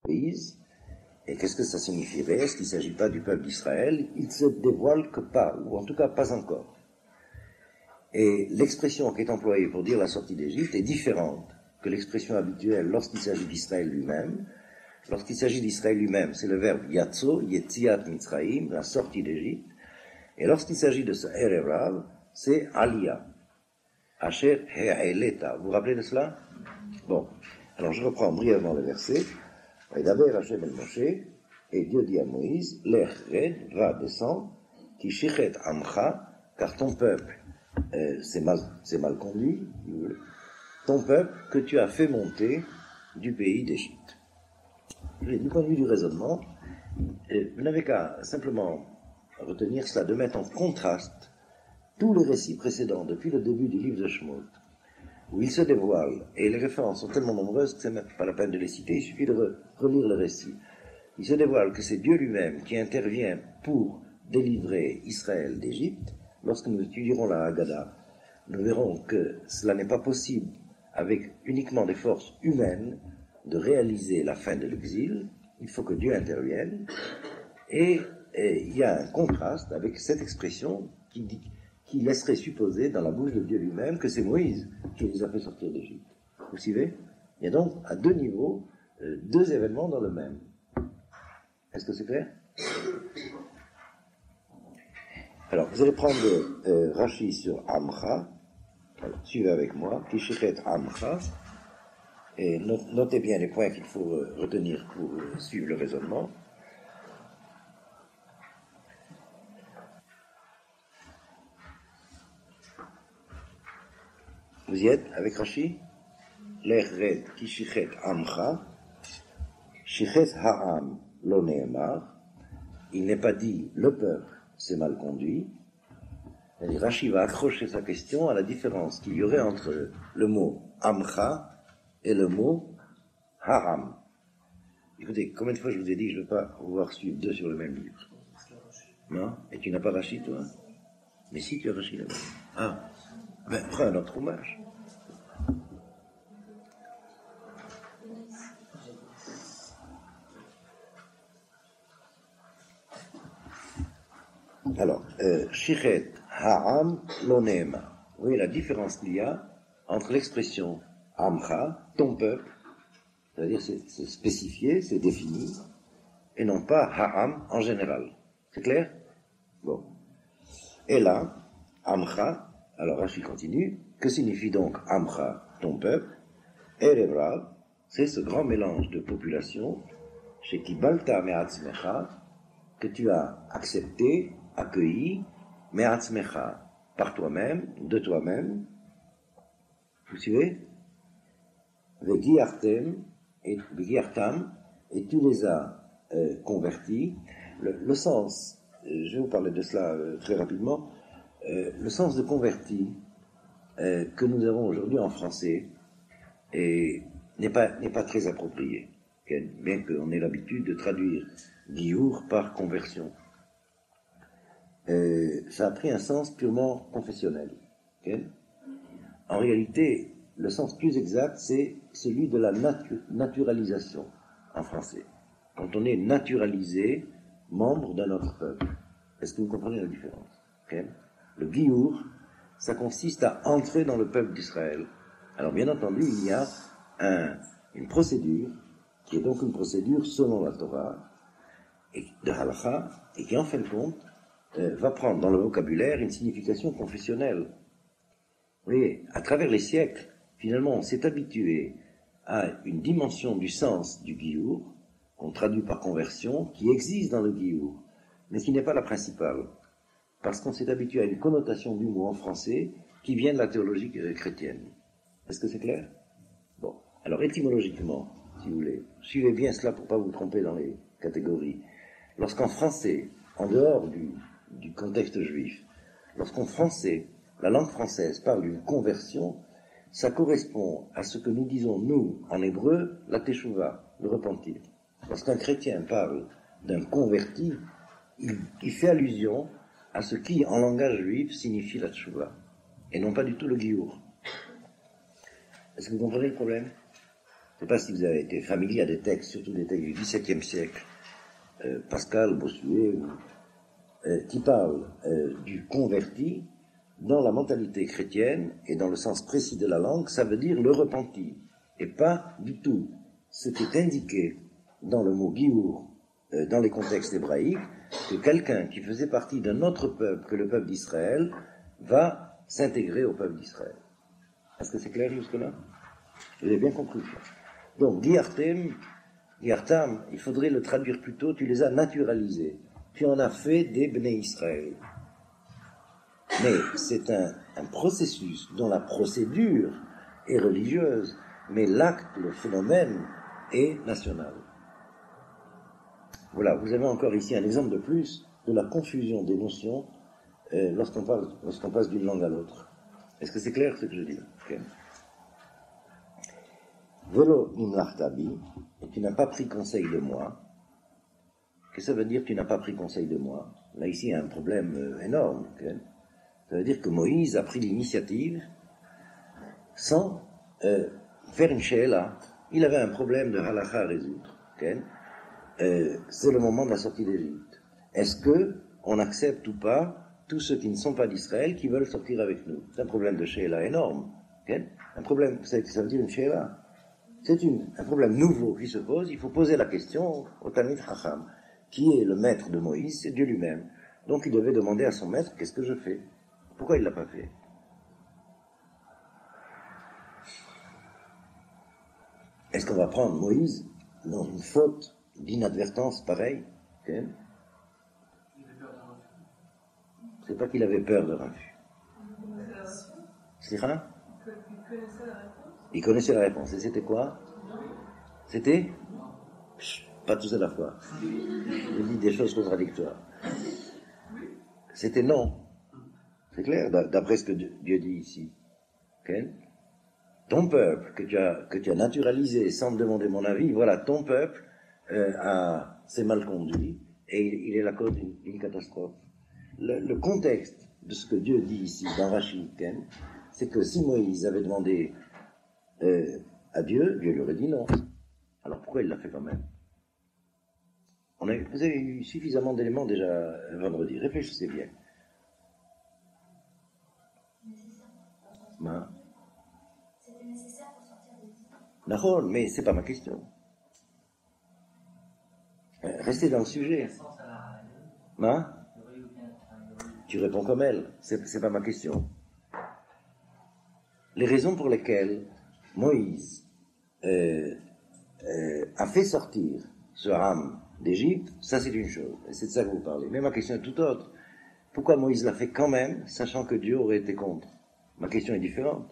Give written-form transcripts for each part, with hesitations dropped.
Moïse. Et qu'est-ce que ça signifierait? Est-ce qu'il ne s'agit pas du peuple d'Israël? Il ne se dévoile que pas, ou en tout cas pas encore. Et l'expression qui est employée pour dire la sortie d'Égypte est différente que l'expression habituelle lorsqu'il s'agit d'Israël lui-même. Lorsqu'il s'agit d'Israël lui-même, c'est le verbe yatso, yetziat mitzraïm, la sortie d'Égypte. Et lorsqu'il s'agit de ce erev rav, c'est aliyah. Asher he'eleta. Vous vous rappelez de cela? Bon. Alors je reprends brièvement le verset. Et d'abord Hachem el Moshe, et Dieu dit à Moïse, l'ech red, va, descend, qui shichet amcha, car ton peuple, c'est mal conduit, ton peuple que tu as fait monter du pays d'Égypte. Du point de vue du raisonnement, vous n'avez qu'à simplement retenir cela, de mettre en contraste tous les récits précédents depuis le début du livre de Shemot, où il se dévoile, et les références sont tellement nombreuses que c'est même pas la peine de les citer, il suffit de relire le récit. Il se dévoile que c'est Dieu lui-même qui intervient pour délivrer Israël d'Égypte. Lorsque nous étudierons la Haggadah, nous verrons que cela n'est pas possible avec uniquement des forces humaines de réaliser la fin de l'exil. Il faut que Dieu intervienne. Et il y a un contraste avec cette expression qui laisserait supposer dans la bouche de Dieu lui-même que c'est Moïse qui les a fait sortir d'Égypte. Vous suivez? Il y a donc à deux niveaux, deux événements dans le même. Est-ce que c'est clair? Alors, vous allez prendre Rashi sur Amcha. Alors, suivez avec moi. Kishichet Amcha. Et notez bien les points qu'il faut retenir pour suivre le raisonnement. Vous y êtes avec Rashi? L'echred ki shichet amcha, shichet ha'am lo ne'emar. Il n'est pas dit le peuple s'est mal conduit. Et Rashi va accrocher sa question à la différence qu'il y aurait entre le mot amcha et le mot ha'am. Écoutez, combien de fois je vous ai dit que je ne veux pas pouvoir suivre deux sur le même livre? Non? Et tu n'as pas Rashi, toi? Mais si, tu as Rashi là-bas. Ah, ben prends un autre hommage. Alors, shichet ha'am lo ne'emar. Vous voyez la différence qu'il y a entre l'expression amcha, ton peuple, c'est-à-dire c'est spécifié, c'est défini, et non pas ha'am en général. C'est clair? Bon. Et là, amcha, alors Rashi continue, que signifie donc amcha, ton peuple? Erev rav, c'est ce grand mélange de population, chez qui balta me'atzmecha, que tu as accepté, accueilli, me'atzmecha, par toi-même, de toi-même. Vous suivez? Vegiartem, et tu les as convertis. Le sens, je vais vous parler de cela très rapidement, le sens de converti que nous avons aujourd'hui en français n'est pas très approprié, bien qu'on ait l'habitude de traduire Giour par conversion. Ça a pris un sens purement confessionnel. En réalité, le sens plus exact, c'est celui de la naturalisation en français. Quand on est naturalisé, membre d'un autre peuple. Est-ce que vous comprenez la différence? Le Giour, ça consiste à entrer dans le peuple d'Israël. Alors bien entendu, il y a une procédure, qui est donc une procédure selon la Torah, et de halakha, et qui en fin de compte va prendre dans le vocabulaire une signification confessionnelle. Vous voyez, à travers les siècles, finalement, on s'est habitué à une dimension du sens du Giour, qu'on traduit par conversion, qui existe dans le Giour, mais qui n'est pas la principale, parce qu'on s'est habitué à une connotation du mot en français qui vient de la théologie chrétienne. Est-ce que c'est clair? Bon, alors étymologiquement, si vous voulez, suivez bien cela pour ne pas vous tromper dans les catégories. Lorsqu'en français, en dehors du contexte juif, lorsqu'en français, la langue française parle d'une conversion, ça correspond à ce que nous disons, nous, en hébreu, la teshuva, le repentir. Lorsqu'un chrétien parle d'un converti, il fait allusion à ce qui, en langage juif, signifie la teshuva, et non pas du tout le giour. Est-ce que vous comprenez le problème? Je ne sais pas si vous avez été familier à des textes, surtout des textes du XVIIe siècle, Pascal, Bossuet, qui parlent du converti dans la mentalité chrétienne et dans le sens précis de la langue, ça veut dire le repenti, et pas du tout ce qui est indiqué dans le mot Giour, dans les contextes hébraïques, que quelqu'un qui faisait partie d'un autre peuple que le peuple d'Israël va s'intégrer au peuple d'Israël. Est-ce que c'est clair jusque-là? Vous avez bien compris. Donc, Giartam, il faudrait le traduire plutôt, tu les as naturalisés. Tu en as fait des Bnei Israël. Mais c'est un processus dont la procédure est religieuse, mais l'acte, le phénomène, est national. Voilà, vous avez encore ici un exemple de plus de la confusion des notions lorsqu'on passe d'une langue à l'autre. Est-ce que c'est clair ce que je dis? Okay. Velo imlachtabi, et tu n'as pas pris conseil de moi. Qu'est-ce que ça veut dire tu n'as pas pris conseil de moi? Là, ici, il y a un problème énorme. Okay. Ça veut dire que Moïse a pris l'initiative sans faire une she'ela. Il avait un problème de halakha à résoudre. Okay. C'est le moment de la sortie d'Égypte. Est-ce que on accepte ou pas tous ceux qui ne sont pas d'Israël qui veulent sortir avec nous? C'est un problème de she'ela énorme. Okay. Un problème, ça veut dire une she'ela. C'est un problème nouveau qui se pose. Il faut poser la question au Talmid Chacham. Qui est le maître de Moïse? C'est Dieu lui-même. Donc il devait demander à son maître, qu'est-ce que je fais? Pourquoi il ne l'a pas fait? Est-ce qu'on va prendre Moïse dans une faute d'inadvertance pareille? Okay. C'est pas qu'il avait peur de refus. C'est rien? Il connaissait la réponse. Et c'était quoi? C'était? Pas tous à la fois. Je dis des choses contradictoires. C'était non. C'est clair, d'après ce que Dieu dit ici. Okay. Ton peuple, que tu as naturalisé sans me demander mon avis, voilà, ton peuple s'est mal conduit et il est la cause d'une catastrophe. Le contexte de ce que Dieu dit ici dans Rashi, c'est que si Moïse avait demandé à Dieu, Dieu lui aurait dit non. Alors pourquoi il l'a fait quand même? Vous avez eu suffisamment d'éléments déjà vendredi. Réfléchissez bien. C'était nécessaire pour sortir de l'Égypte. Mais c'est pas ma question. Restez dans le sujet. Tu réponds comme elle. C'est pas ma question. Les raisons pour lesquelles Moïse a fait sortir ce Ham d'Égypte, ça c'est une chose. Et c'est de ça que vous parlez. Mais ma question est tout autre. Pourquoi Moïse l'a fait quand même, sachant que Dieu aurait été contre? Ma question est différente.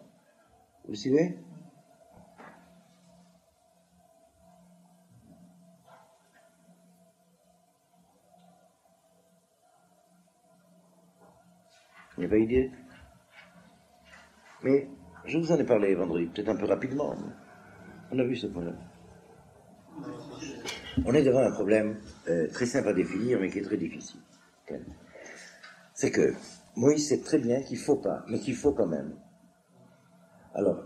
Vous suivez? Il n'y a pas idée? Mais je vous en ai parlé vendredi, peut-être un peu rapidement. On a vu ce problème. On est devant un problème très simple à définir, mais qui est très difficile. Okay. C'est que Moïse sait très bien qu'il ne faut pas, mais qu'il faut quand même. Alors,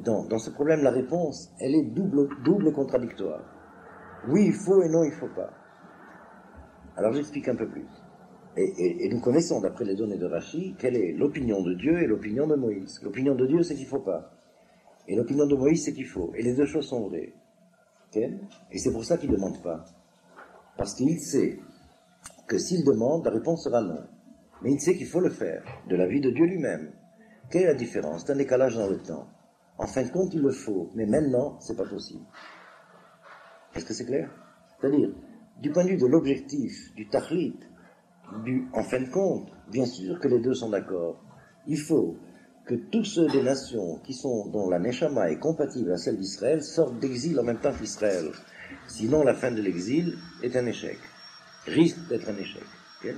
dans ce problème, la réponse, elle est double contradictoire. Oui, il faut et non, il ne faut pas. Alors, j'explique un peu plus. Et nous connaissons, d'après les données de Rashi, quelle est l'opinion de Dieu et l'opinion de Moïse. L'opinion de Dieu, c'est qu'il ne faut pas. Et l'opinion de Moïse, c'est qu'il faut. Et les deux choses sont vraies. Okay? Et c'est pour ça qu'il ne demande pas. Parce qu'il sait que s'il demande, la réponse sera non. Mais il sait qu'il faut le faire, de la vie de Dieu lui-même. Quelle est la différence? C'est un décalage dans le temps. En fin de compte, il le faut, mais maintenant, c'est pas possible. Est-ce que c'est clair? C'est-à-dire, du point de vue de l'objectif, du tachlit, en fin de compte, bien sûr que les deux sont d'accord. Il faut que tous ceux des nations dont la neshama est compatible à celle d'Israël sortent d'exil en même temps qu'Israël. Sinon, la fin de l'exil est un échec. Risque d'être un échec. Okay?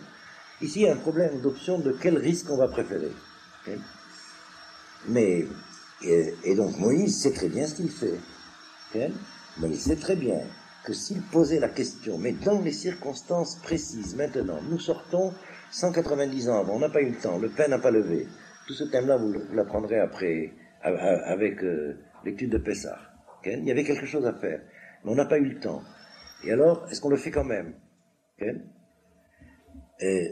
Ici, il y a un problème d'option de quel risque on va préférer. Okay? Mais, et donc Moïse sait très bien ce qu'il fait. Okay? Mais il sait très bien que s'il posait la question, mais dans les circonstances précises, maintenant, nous sortons 190 ans avant, on n'a pas eu le temps, le pain n'a pas levé. Tout ce thème-là, vous l'apprendrez après, avec l'étude de Pessah. Il y avait quelque chose à faire, mais on n'a pas eu le temps. Et alors, est-ce qu'on le fait quand même?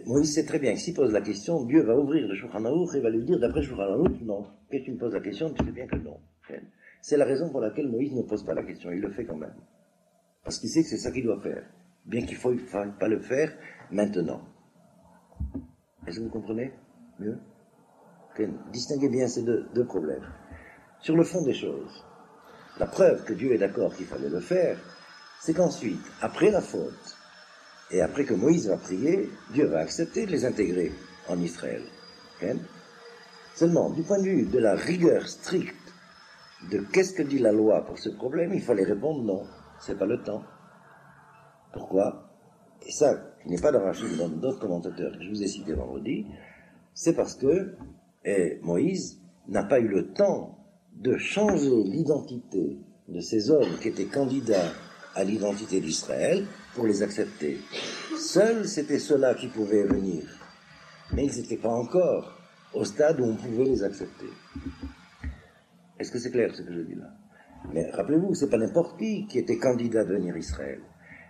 Moïse sait très bien que s'il pose la question, Dieu va ouvrir le Shulchan Aruch et va lui dire, d'après le Shulchan Aruch, non. Que tu me poses la question, tu sais bien que non. C'est la raison pour laquelle Moïse ne pose pas la question, il le fait quand même. Parce qu'il sait que c'est ça qu'il doit faire, bien qu'il ne faille pas le faire maintenant. Est-ce que vous comprenez mieux? Distinguez bien ces deux problèmes. Sur le fond des choses, la preuve que Dieu est d'accord qu'il fallait le faire, c'est qu'ensuite, après la faute, et après que Moïse va prier, Dieu va accepter de les intégrer en Israël. Seulement, du point de vue de la rigueur stricte de qu'est-ce que dit la loi pour ce problème, il fallait répondre non, c'est pas le temps. Pourquoi? Et ça, qui n'est pas dans Rachid, dans d'autres commentateurs que je vous ai cités vendredi, c'est parce que Moïse n'a pas eu le temps de changer l'identité de ces hommes qui étaient candidats à l'identité d'Israël pour les accepter. Seuls, c'était ceux-là qui pouvaient venir. Mais ils n'étaient pas encore au stade où on pouvait les accepter. Est-ce que c'est clair ce que je dis là? Mais rappelez-vous, c'est pas n'importe qui était candidat à devenir Israël.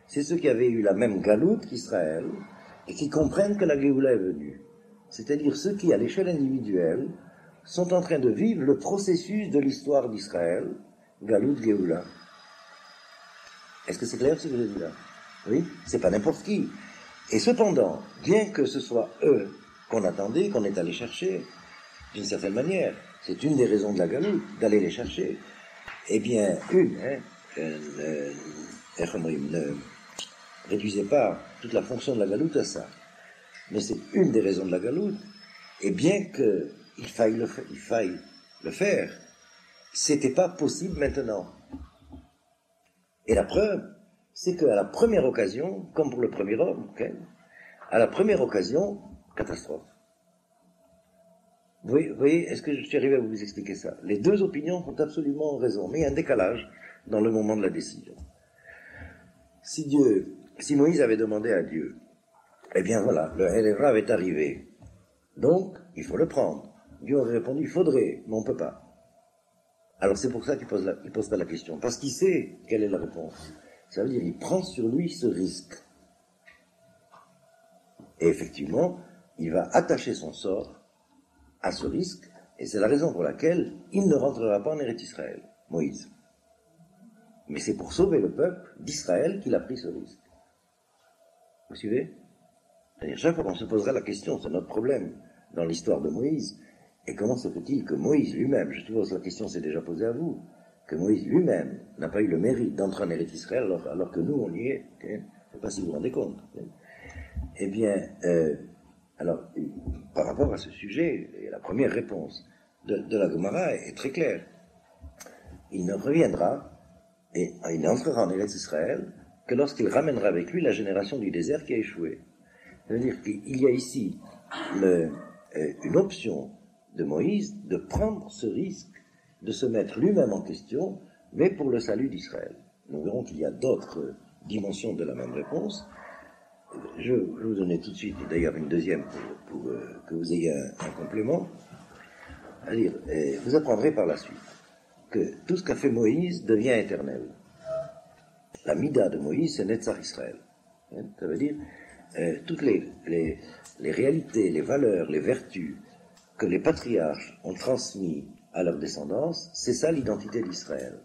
C'est ceux qui avaient eu la même galoute qu'Israël et qui comprennent que la Géoula est venue. C'est-à-dire ceux qui, à l'échelle individuelle, sont en train de vivre le processus de l'histoire d'Israël, Galoute Géoula. Est-ce que c'est clair ce que je dis là? Oui, c'est pas n'importe qui. Et cependant, bien que ce soit eux qu'on attendait, qu'on est allé chercher, d'une certaine manière, c'est une des raisons de la Galoute, d'aller les chercher. Eh bien, ne réduisez pas toute la fonction de la Galoute à ça. Mais c'est une des raisons de la Galoute. Et bien qu'il faille le faire, c'était pas possible maintenant. Et la preuve, c'est qu'à la première occasion, comme pour le premier homme, à la première occasion, catastrophe. Vous voyez, est-ce que je suis arrivé à vous expliquer ça? Les deux opinions ont absolument raison, mais il y a un décalage dans le moment de la décision. Si Moïse avait demandé à Dieu, eh bien voilà, le Hélèvrav est arrivé, donc il faut le prendre. Dieu aurait répondu, il faudrait, mais on ne peut pas. Alors c'est pour ça qu'il pose pas la question, parce qu'il sait quelle est la réponse. Ça veut dire qu'il prend sur lui ce risque. Et effectivement, il va attacher son sort à ce risque, et c'est la raison pour laquelle il ne rentrera pas en Eretz Israël, Moïse. Mais c'est pour sauver le peuple d'Israël qu'il a pris ce risque. Vous suivez? C'est-à-dire, chaque fois qu'on se posera la question, c'est notre problème dans l'histoire de Moïse, et comment se fait-il que Moïse lui-même, je suppose que la question s'est déjà posée à vous, que Moïse lui-même n'a pas eu le mérite d'entrer en Eretz Israël alors que nous, on y est. Je ne sais pas si vous vous rendez compte. Eh bien, alors, par rapport à ce sujet, la première réponse de la Gemara est très claire. Il ne reviendra et il n'entrera en Eretz Israël que lorsqu'il ramènera avec lui la génération du désert qui a échoué. C'est-à-dire qu'il y a ici une option de Moïse de prendre ce risque de se mettre lui-même en question, mais pour le salut d'Israël. Nous verrons qu'il y a d'autres dimensions de la même réponse. Je vais vous donner tout de suite, et d'ailleurs une deuxième pour que vous ayez un complément. C'est-à-dire, vous apprendrez par la suite que tout ce qu'a fait Moïse devient éternel. La Mida de Moïse, c'est Netzach Israël. Ça veut dire toutes les réalités, les valeurs, les vertus que les patriarches ont transmis à leur descendance, c'est ça l'identité d'Israël.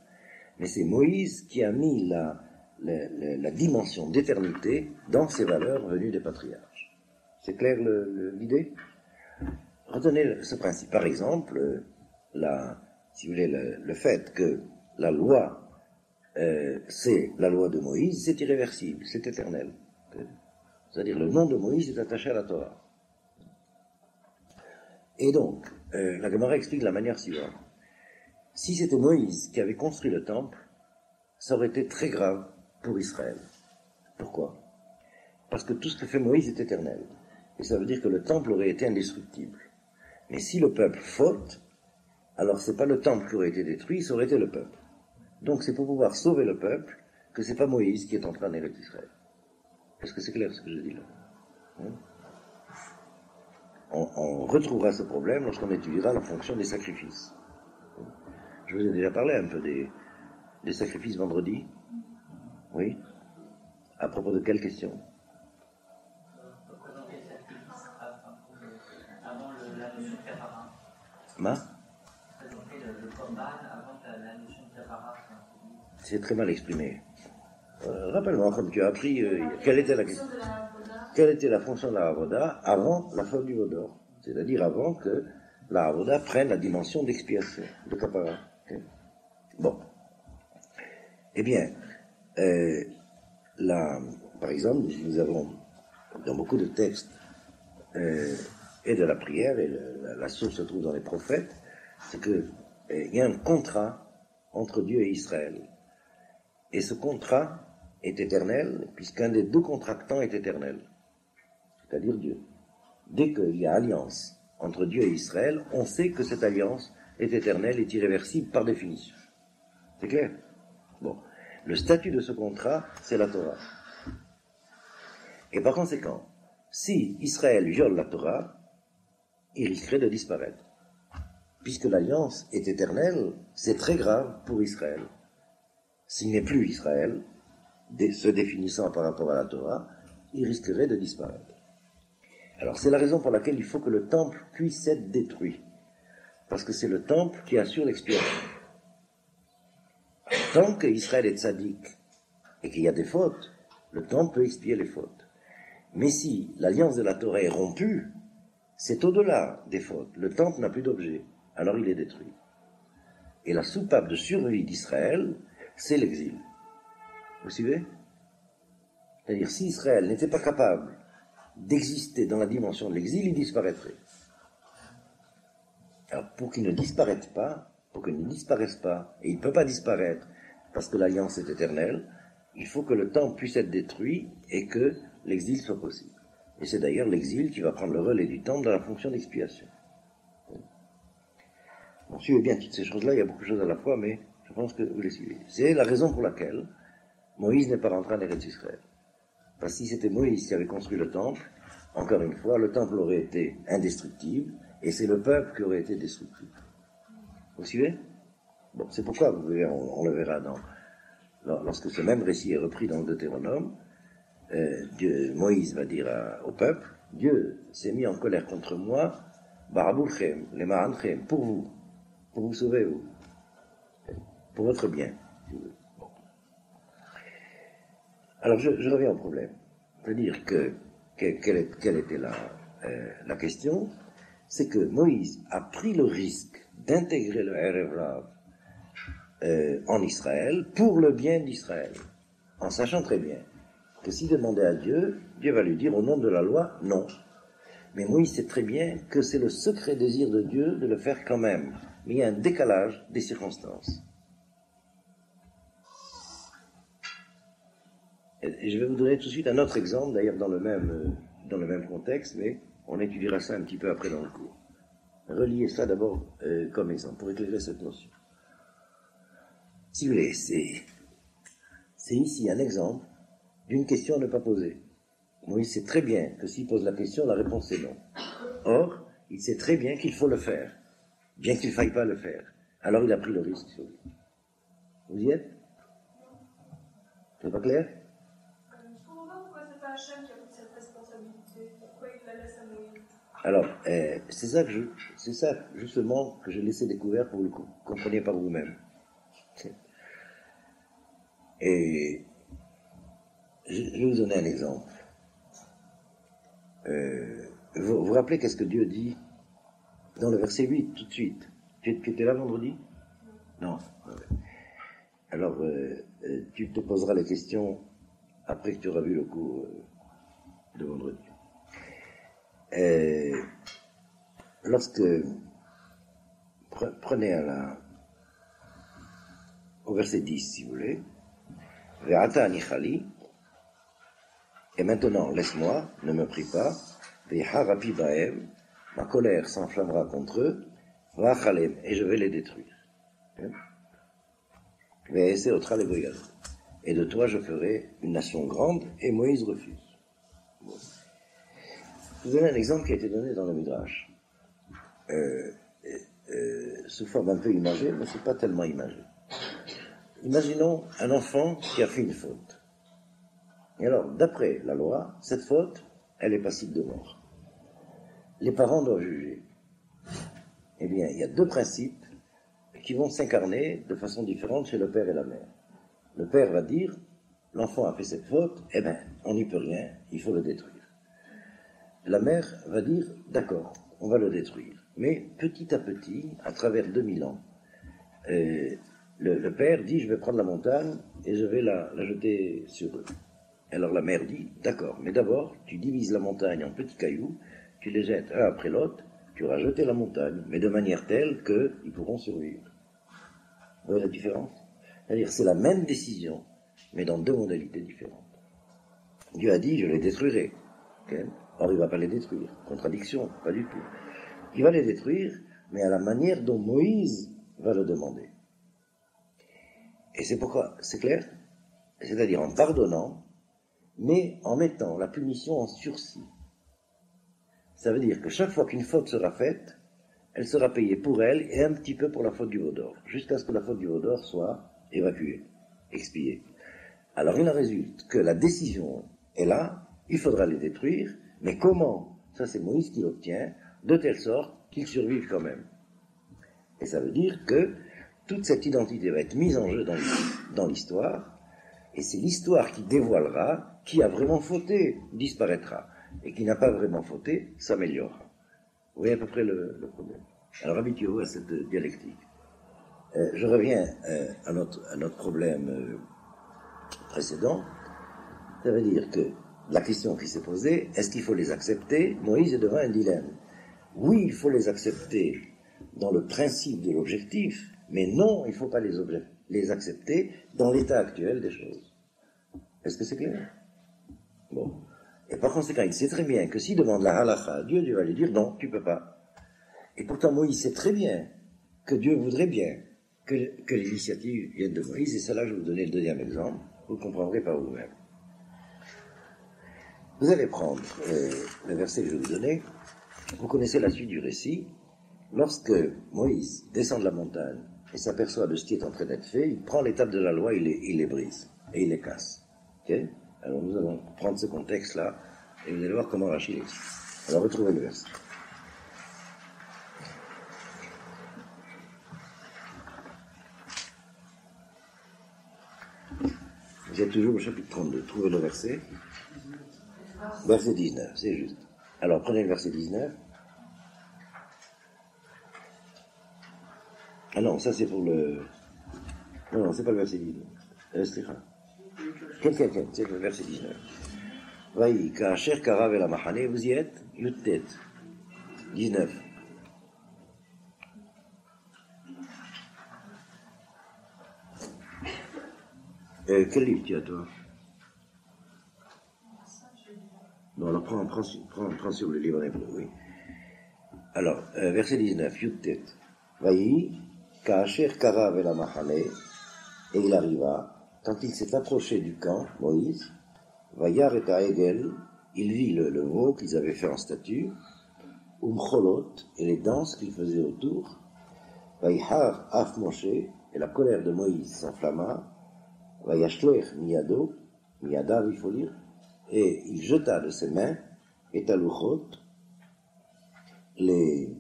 Mais c'est Moïse qui a mis la dimension d'éternité dans ces valeurs venues des patriarches. C'est clair l'idée? Retenez ce principe. Par exemple, si vous voulez, le fait que la loi, c'est la loi de Moïse, c'est irréversible, c'est éternel. C'est-à-dire le nom de Moïse est attaché à la Torah. Et donc, la Gemara explique de la manière suivante. Si c'était Moïse qui avait construit le temple, ça aurait été très grave pour Israël. Pourquoi? Parce que tout ce que fait Moïse est éternel. Et ça veut dire que le temple aurait été indestructible. Mais si le peuple faute, alors c'est pas le temple qui aurait été détruit, ça aurait été le peuple. Donc c'est pour pouvoir sauver le peuple que c'est pas Moïse qui est en train d'hériter Israël. Est-ce que c'est clair ce que je dis là? On retrouvera ce problème lorsqu'on étudiera la fonction des sacrifices. Je vous ai déjà parlé un peu des sacrifices vendredi? Oui. À propos de quelle question? Avant la notion de capara. Présenter le corban avant la notion de capara. C'est très mal exprimé. Rappelle-moi, comme tu as appris, quelle était la question? Quelle était la fonction de la Avoda avant la faute du Vaudor? C'est-à-dire avant que la Avoda prenne la dimension d'expiation, de capara. Okay. Bon. Eh bien, par exemple, nous avons dans beaucoup de textes et de la prière, et la source se trouve dans les prophètes, c'est qu'il y a un contrat entre Dieu et Israël. Et ce contrat est éternel, puisqu'un des deux contractants est éternel, c'est-à-dire Dieu. Dès qu'il y a alliance entre Dieu et Israël, on sait que cette alliance est éternelle, est irréversible par définition. C'est clair? Bon. Le statut de ce contrat, c'est la Torah. Et par conséquent, si Israël viole la Torah, il risquerait de disparaître. Puisque l'alliance est éternelle, c'est très grave pour Israël. S'il n'est plus Israël, se définissant par rapport à la Torah, il risquerait de disparaître. Alors c'est la raison pour laquelle il faut que le temple puisse être détruit. Parce que c'est le temple qui assure l'expiation. Tant qu'Israël est tzaddik et qu'il y a des fautes, le temple peut expier les fautes. Mais si l'alliance de la Torah est rompue, c'est au-delà des fautes. Le temple n'a plus d'objet, alors il est détruit. Et la soupape de survie d'Israël, c'est l'exil. Vous suivez? C'est-à-dire, si Israël n'était pas capable d'exister dans la dimension de l'exil, il disparaîtrait. Alors, pour qu'il ne disparaisse pas, et il ne peut pas disparaître parce que l'alliance est éternelle, il faut que le temple puisse être détruit et que l'exil soit possible. Et c'est d'ailleurs l'exil qui va prendre le relais du temple dans la fonction d'expiation. Bon, suivez bien toutes ces choses-là, il y a beaucoup de choses à la fois, mais je pense que vous les suivez. C'est la raison pour laquelle Moïse n'est pas rentré en Eretz Israël. Parce que si c'était Moïse qui avait construit le temple, encore une fois, le temple aurait été indestructible, et c'est le peuple qui aurait été destructible. Vous suivez? Bon, c'est pourquoi, vous verrez, on le verra lorsque ce même récit est repris dans le Deutéronome, Moïse va dire au peuple, Dieu s'est mis en colère contre moi, Baraboulchem, les Maranchem, pour vous sauver, vous, pour votre bien. Bon. Alors je reviens au problème. C'est-à-dire quelle était la question? C'est que Moïse a pris le risque d'intégrer le Erev Rav en Israël pour le bien d'Israël, en sachant très bien que s'il demandait à Dieu, Dieu va lui dire au nom de la loi, non. Mais Moïse sait très bien que c'est le secret désir de Dieu de le faire quand même. Mais il y a un décalage des circonstances. Et je vais vous donner tout de suite un autre exemple, d'ailleurs dans le même contexte, mais on étudiera ça un petit peu après dans le cours. Reliez ça d'abord comme exemple, pour éclairer cette notion. Si vous voulez, c'est ici un exemple d'une question à ne pas poser. Moïse sait très bien que s'il pose la question, la réponse est non. Or, il sait très bien qu'il faut le faire, bien qu'il ne faille pas le faire. Alors il a pris le risque sur lui. Vous y êtes? C'est pas clair? Je ne comprends pas pourquoi c'est pas Hachem qui a pris cette responsabilité. Pourquoi il la laisse à Moïse? Alors, c'est ça justement que j'ai laissé découvert pour que vous le compreniez par vous-même. Et je vais vous donner un exemple. Vous vous rappelez qu'est-ce que Dieu dit dans le verset 8, tout de suite? Tu étais là vendredi? Non. Alors, tu te poseras les questions après que tu auras vu le cours de vendredi. Prenez au verset 10, si vous voulez. Ve'ata anichali. Et maintenant, laisse-moi, ne me prie pas. Ve'harapi ba'em. Ma colère s'enflammera contre eux. Va'achalem. Et je vais les détruire. Ve'ese otra legoyad. Et de toi, je ferai une nation grande. Et Moïse refuse. Bon. Je vous donne un exemple qui a été donné dans le Midrash. Sous forme un peu imagée, mais c'est pas tellement imagé. imaginons un enfant qui a fait une faute. Et alors, d'après la loi, cette faute, elle est passible de mort. Les parents doivent juger. Eh bien, il y a deux principes qui vont s'incarner de façon différente chez le père et la mère. Le père va dire, l'enfant a fait cette faute, eh bien, on n'y peut rien, il faut le détruire. La mère va dire, d'accord, on va le détruire. Mais petit à petit, à travers 2000 ans, le père dit, je vais prendre la montagne et je vais la jeter sur eux. Alors la mère dit, d'accord, mais d'abord, tu divises la montagne en petits cailloux, tu les jettes un après l'autre, tu auras jeté la montagne, mais de manière telle qu'ils pourront survivre. Vous voyez la différence? C'est-à-dire, c'est la même décision, mais dans deux modalités différentes. Dieu a dit, je les détruirai. Okay? Or, il ne va pas les détruire. Contradiction, pas du tout. Il va les détruire, mais à la manière dont Moïse va le demander. Et c'est pourquoi, c'est clair? C'est-à-dire en pardonnant, mais en mettant la punition en sursis. Ça veut dire que chaque fois qu'une faute sera faite, elle sera payée pour elle et un petit peu pour la faute du veau d'or, jusqu'à ce que la faute du veau d'or soit évacuée, expiée. Alors il en résulte que la décision est là, il faudra les détruire, mais comment? Ça c'est Moïse qui l'obtient, de telle sorte qu'ils survivent quand même. Et ça veut dire que toute cette identité va être mise en jeu dans l'histoire, et c'est l'histoire qui dévoilera qui a vraiment fauté, disparaîtra, et qui n'a pas vraiment fauté, s'améliorera. Vous voyez à peu près le problème. Alors habituez-vous à cette dialectique. Je reviens à notre problème précédent. Ça veut dire que la question qui s'est posée, est-ce qu'il faut les accepter? Moïse est devant un dilemme. Oui, il faut les accepter dans le principe de l'objectif, mais non, il ne faut pas les accepter dans l'état actuel des choses. Est-ce que c'est clair? Bon. Et par conséquent, il sait très bien que s'il demande la halakha à Dieu, Dieu va lui dire non, tu peux pas. Et pourtant, Moïse sait très bien que Dieu voudrait bien que l'initiative vienne de Moïse, et c'est là que je vais vous donner le deuxième exemple, vous le comprendrez par vous-même. Vous allez prendre le verset que je vais vous donner, vous connaissez la suite du récit. Lorsque Moïse descend de la montagne et s'aperçoit de ce qui est en train d'être fait, il prend les tables de la loi, il les brise, et il les casse. Okay? Alors nous allons prendre ce contexte-là, et vous allez voir comment Rachid l'explique. Alors retrouvez le verset. Vous êtes toujours au chapitre 32, trouvez le verset. Verset 19, c'est juste. Alors prenez le verset 19. Ah non, ça c'est pour le... Non, c'est pas le verset 19. C'est le verset 19. Vaï, Ka'asher Karav el Amachane, vous y êtes? Yuttet. 19. Quel livre tu as, toi? Non, alors prends sur le livre hébreu, oui. Alors, verset 19, Yuttet. Vaï, Ka'asher Karav el Amachane, et il arriva, quand il s'est approché du camp, Moïse, Vayar et Aegel, il vit le veau qu'ils avaient fait en statue, Umcholot, et les danses qu'ils faisaient autour, Vayhar Af Moshe, et la colère de Moïse s'enflamma, Vayashler Miyadav, il faut dire, et il jeta de ses mains, et Taluchot, les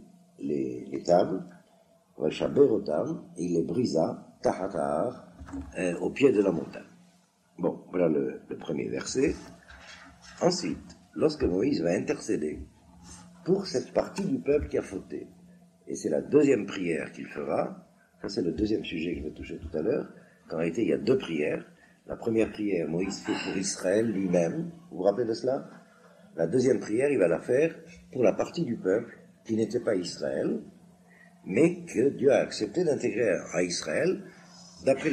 tables, Vaychaberotam, et il les brisa, Tahatar, au pied de la montagne. Bon, voilà le premier verset. Ensuite, lorsque Moïse va intercéder pour cette partie du peuple qui a fauté, et c'est la deuxième prière qu'il fera, ça c'est le deuxième sujet que je vais toucher tout à l'heure, qu'en réalité il y a deux prières. La première prière, Moïse fait pour Israël lui-même, vous vous rappelez de cela? La deuxième prière, il va la faire pour la partie du peuple qui n'était pas Israël, mais que Dieu a accepté d'intégrer à Israël d'après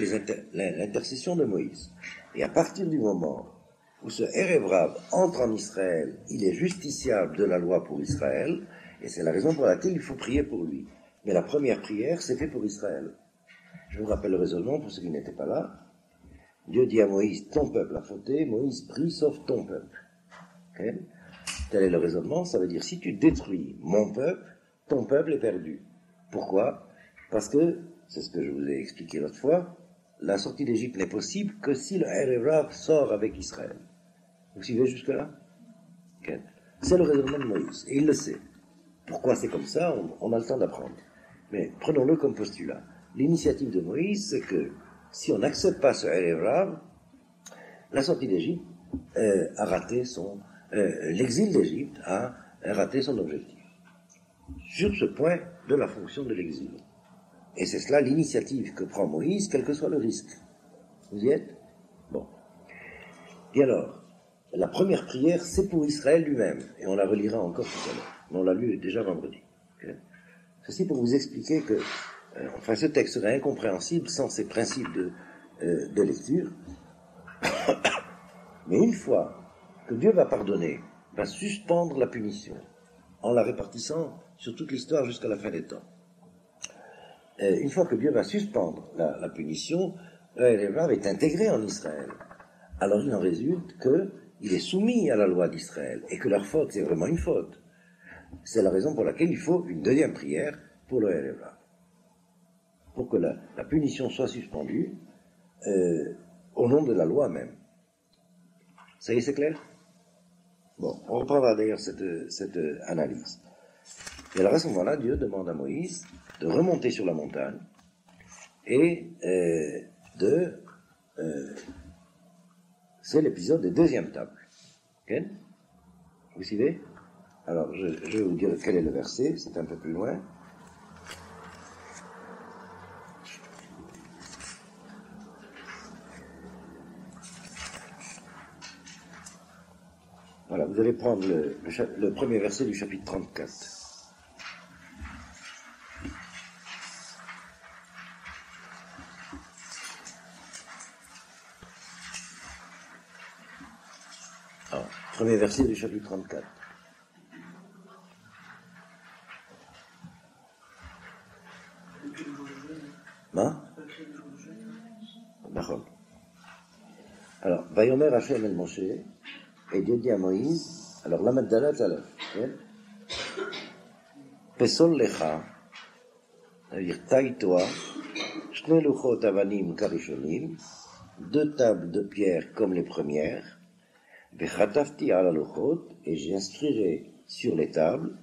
l'intercession de Moïse. Et à partir du moment où ce Erev Rav entre en Israël, il est justiciable de la loi pour Israël, et c'est la raison pour laquelle il faut prier pour lui. Mais la première prière, c'était pour Israël. Je vous rappelle le raisonnement pour ceux qui n'étaient pas là. Dieu dit à Moïse, ton peuple a fauté, Moïse prie, sauf ton peuple. Okay? Tel est le raisonnement, ça veut dire, si tu détruis mon peuple, ton peuple est perdu. Pourquoi? Parce que, c'est ce que je vous ai expliqué l'autre fois, la sortie d'Égypte n'est possible que si le Erev Rav sort avec Israël. Vous suivez jusque-là? Okay. C'est le raisonnement de Moïse, et il le sait. Pourquoi c'est comme ça, on a le temps d'apprendre. Mais prenons-le comme postulat. L'initiative de Moïse, c'est que si on n'accepte pas ce Erev Rav, la sortie d'Égypte a raté l'exil d'Égypte a raté son objectif. Sur ce point de la fonction de l'exil. Et c'est cela l'initiative que prend Moïse, quel que soit le risque. Vous y êtes? Bon. Et alors, la première prière, c'est pour Israël lui-même. Et on la relira encore tout à l'heure. Mais on l'a lu déjà vendredi. Okay. Ceci pour vous expliquer que ce texte serait incompréhensible sans ces principes de lecture. Mais une fois que Dieu va pardonner, va suspendre la punition, en la répartissant sur toute l'histoire jusqu'à la fin des temps. Une fois que Dieu va suspendre la punition, l'Erev est intégré en Israël. Alors il en résulte qu'il est soumis à la loi d'Israël, et que leur faute, c'est vraiment une faute. C'est la raison pour laquelle il faut une deuxième prière pour le Erev, pour que la punition soit suspendue au nom de la loi même. Ça y est, c'est clair? Bon, on reprendra d'ailleurs cette analyse. Et alors à ce moment-là, Dieu demande à Moïse de remonter sur la montagne et c'est l'épisode des deuxièmes tables. Okay? Vous suivez? Alors, je vais vous dire quel est le verset, c'est un peu plus loin. Voilà, vous allez prendre le premier verset du chapitre 34. Alors, premier verset du chapitre 34. Hein? D'accord. Alors, Vayomer Hashem el Moshe, et Dieu dit à Moïse, alors la Magdala Talaf, Pesol Lecha, c'est-à-dire taille-toi, Shne Luchot Avanim Karishonim, 2 tables de pierre comme les premières, Vechatafti ala Luchot, et j'instruirai sur les tables,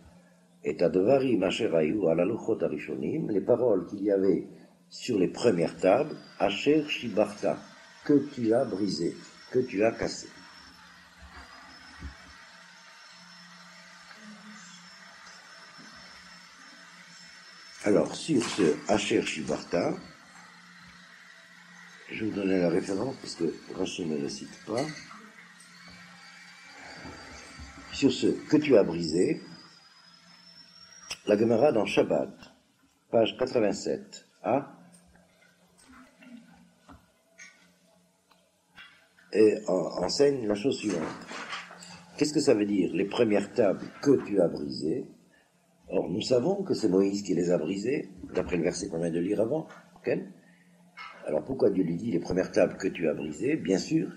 et Tadvarim Asherayu ala Luchot Arishonim, les paroles qu'il y avait sur les premières tables, Asher Shibarta, que tu as brisé, que tu as cassé. Alors, sur ce Asher Shibarta, je vais vous donner la référence parce que Rachel ne le cite pas. Sur ce que tu as brisé, la Gemara dans Shabbat, page 87, et enseigne la chose suivante. Qu'est-ce que ça veut dire, les premières tables que tu as brisées? Or, nous savons que c'est Moïse qui les a brisées, d'après le verset qu'on vient de lire avant. Okay? Alors, pourquoi Dieu lui dit les premières tables que tu as brisées? Bien sûr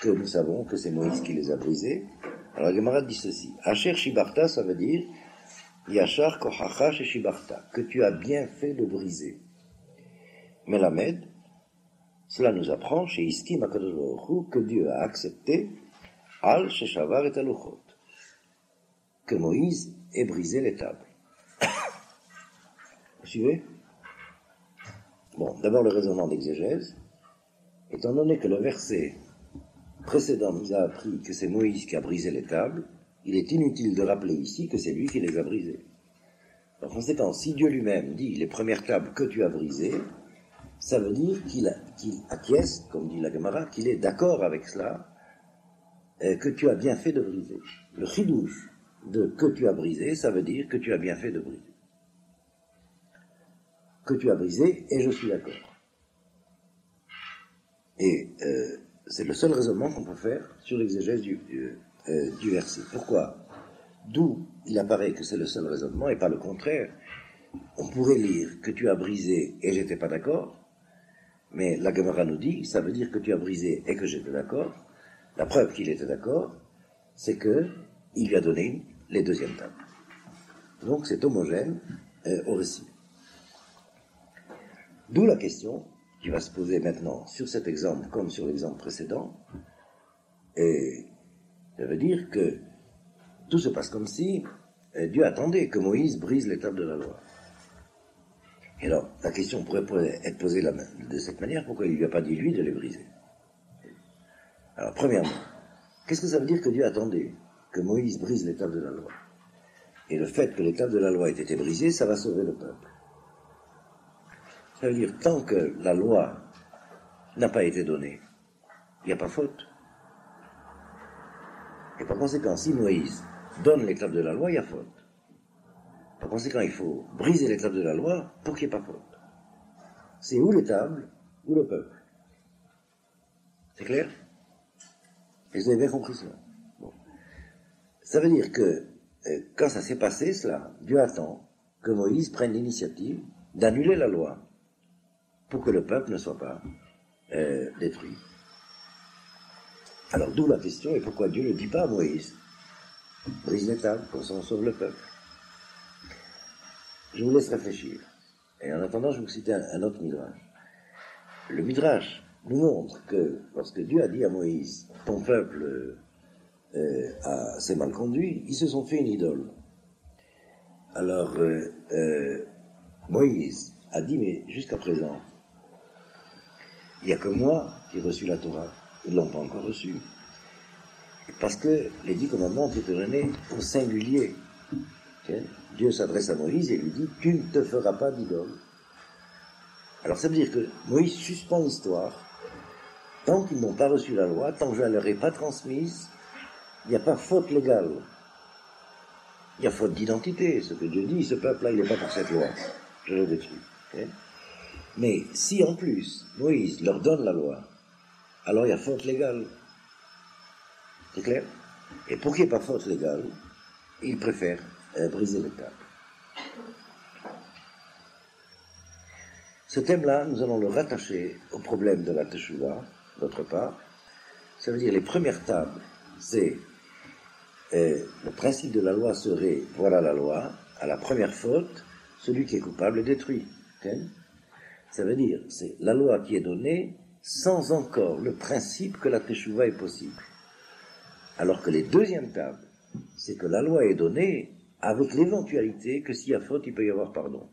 que nous savons que c'est Moïse qui les a brisées. Alors, la Gemara dit ceci. Asher Shibarta, ça veut dire Yachar Kochacha She Shibarta, que tu as bien fait de briser. Melamed, cela nous apprend chez Iskim HaKadosh Baruch Hu que Dieu a accepté Al Sheshavar et Aluchot, que Moïse ait brisé les tables. Vous suivez? Bon, d'abord le raisonnement d'exégèse. Étant donné que le verset précédent nous a appris que c'est Moïse qui a brisé les tables, il est inutile de rappeler ici que c'est lui qui les a brisées. En conséquence, si Dieu lui-même dit les premières tables que tu as brisées, ça veut dire qu'il acquiesce, comme dit la Gemara, qu'il est d'accord avec cela, que tu as bien fait de briser. Le chidouche de que tu as brisé, ça veut dire que tu as bien fait de briser. Que tu as brisé, et je suis d'accord. Et c'est le seul raisonnement qu'on peut faire sur l'exégèse du verset. Pourquoi? D'où il apparaît que c'est le seul raisonnement et pas le contraire. On pourrait lire que tu as brisé et j'étais pas d'accord, mais la Gemara nous dit, ça veut dire que tu as brisé et que j'étais d'accord. La preuve qu'il était d'accord, c'est que il lui a donné les deuxièmes tables. Donc c'est homogène au récit. D'où la question, qui va se poser maintenant sur cet exemple comme sur l'exemple précédent. Et ça veut dire que tout se passe comme si Dieu attendait que Moïse brise les tables de la loi. Et alors, la question pourrait être posée de cette manière, pourquoi il ne lui a pas dit, lui, de les briser? Alors, premièrement, qu'est-ce que ça veut dire que Dieu attendait que Moïse brise les tables de la loi? Et le fait que les tables de la loi aient été brisées, ça va sauver le peuple. Ça veut dire, tant que la loi n'a pas été donnée, il n'y a pas faute. Et par conséquent, si Moïse donne les tables de la loi, il y a faute. Par conséquent, il faut briser les tables de la loi pour qu'il n'y ait pas faute. C'est ou les tables, ou le peuple. C'est clair? Et vous avez bien compris cela. Bon. Ça veut dire que, quand ça s'est passé, cela, Dieu attend que Moïse prenne l'initiative d'annuler la loi pour que le peuple ne soit pas détruit. Alors d'où la question, et pourquoi Dieu ne dit pas à Moïse, brise les tables, comme ça on sauve le peuple. Je vous laisse réfléchir. Et en attendant, je vais vous citer un autre midrash. Le midrash nous montre que lorsque Dieu a dit à Moïse, ton peuple s'est mal conduit, ils se sont fait une idole. Alors Moïse a dit, mais jusqu'à présent, il n'y a que moi qui ai reçu la Torah. Ils ne l'ont pas encore reçue. Parce que les 10 commandements ont été donnés au singulier. Okay? Dieu s'adresse à Moïse et lui dit, tu ne te feras pas d'idole. Alors ça veut dire que Moïse suspend l'histoire. Tant qu'ils n'ont pas reçu la loi, tant que je ne leur ai pas transmise, il n'y a pas faute légale. Il y a faute d'identité. Ce que Dieu dit, ce peuple-là, il n'est pas pour cette loi. Je le détruis. Okay? Mais si en plus, Moïse leur donne la loi, alors il y a faute légale. C'est clair? Et pour qu'il n'y ait pas faute légale, il préfère briser les tables. Ce thème-là, nous allons le rattacher au problème de la Teshuvah, d'autre part. Ça veut dire les premières tables, c'est le principe de la loi serait, voilà la loi, à la première faute, celui qui est coupable est détruit. Okay? Ça veut dire, c'est la loi qui est donnée sans encore le principe que la Teshuvah est possible. Alors que les deuxièmes tables, c'est que la loi est donnée avec l'éventualité que s'il y a faute, il peut y avoir pardon.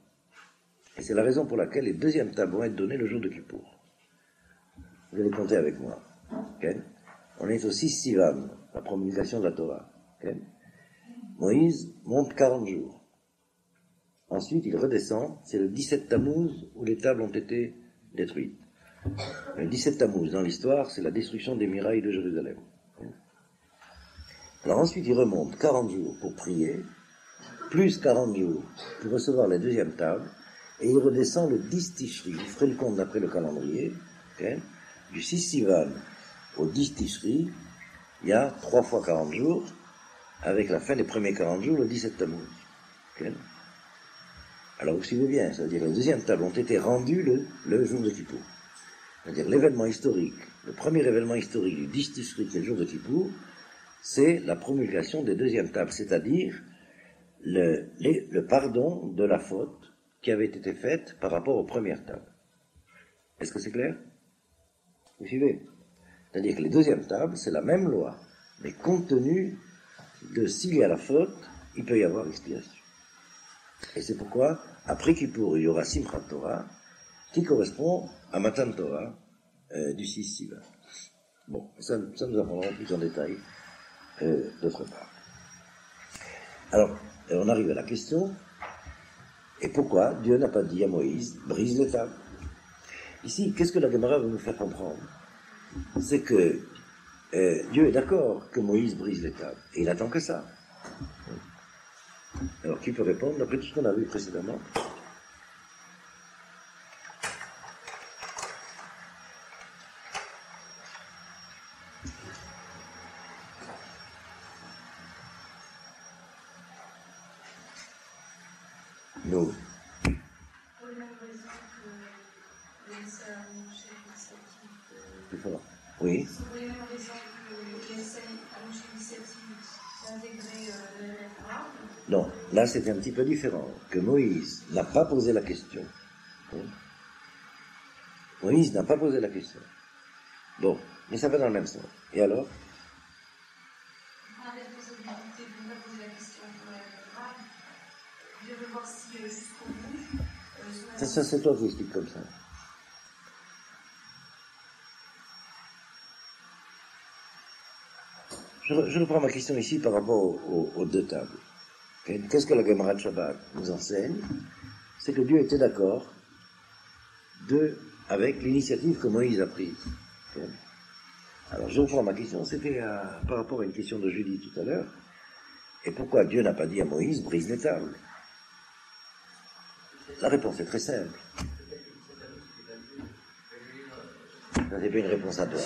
Et c'est la raison pour laquelle les deuxièmes tables vont être données le jour de Kippour. Vous allez compter avec moi. Okay? On est au 6 Sivan, la promulgation de la Torah. Okay? Moïse monte 40 jours. Ensuite, il redescend, c'est le 17 Tammuz où les tables ont été détruites. Le 17 Tammuz, dans l'histoire, c'est la destruction des murailles de Jérusalem. Alors ensuite, il remonte 40 jours pour prier, plus 40 jours pour recevoir la deuxième table, et il redescend le 10 Tishri. Vous ferez le compte d'après le calendrier. Okay? Du 6 Sivan au 10 Tishri, il y a 3 fois 40 jours, avec la fin des premiers 40 jours, le 17 Tammuz. Okay? Alors vous suivez bien, ça veut dire que les deuxièmes tables ont été rendues le jour de Kippour. C'est-à-dire l'événement historique, le premier événement historique du 10 Tishri, qui est le jour de Kippour, c'est la promulgation des deuxièmes tables, c'est-à-dire le pardon de la faute qui avait été faite par rapport aux premières tables. Est-ce que c'est clair? Vous suivez? C'est-à-dire que les deuxièmes tables, c'est la même loi, mais compte tenu de s'il y a la faute, il peut y avoir expiation. Et c'est pourquoi, après Kippour, il y aura Simchat Torah, qui correspond à Matan Torah du 6 Sivan. Bon, ça nous apprendrons plus en détail d'autre part. Alors, on arrive à la question, et pourquoi Dieu n'a pas dit à Moïse, brise les tables? Ici, qu'est-ce que la Gemara veut nous faire comprendre? C'est que Dieu est d'accord que Moïse brise les tables, et il attend que ça. Alors, qui peut répondre d'après tout ce qu'on a vu précédemment? Nous. Pour les mêmes raisons que laisser à Moshe l'initiative Plus fort. Oui. pour les mêmes raisons que laisser à Moshe l'initiative d'intégrer l'Ephra. Non, là c'est un petit peu différent. Que Moïse n'a pas posé la question. Moïse n'a pas posé la question. Bon, mais ça va dans le même sens. Et alors? La responsabilité de ne pas poser la question pour la cathédrale. Je veux voir si jusqu'au bout. Ça c'est toi qui expliques comme ça. Je reprends ma question ici par rapport aux deux tables. Qu'est-ce que la Gemara de Shabbat nous enseigne? C'est que Dieu était d'accord avec l'initiative que Moïse a prise. Alors je reprends ma question, c'était par rapport à une question de Julie tout à l'heure. Et pourquoi Dieu n'a pas dit à Moïse, brise les tables? La réponse est très simple. Ça c'est pas une réponse à toi.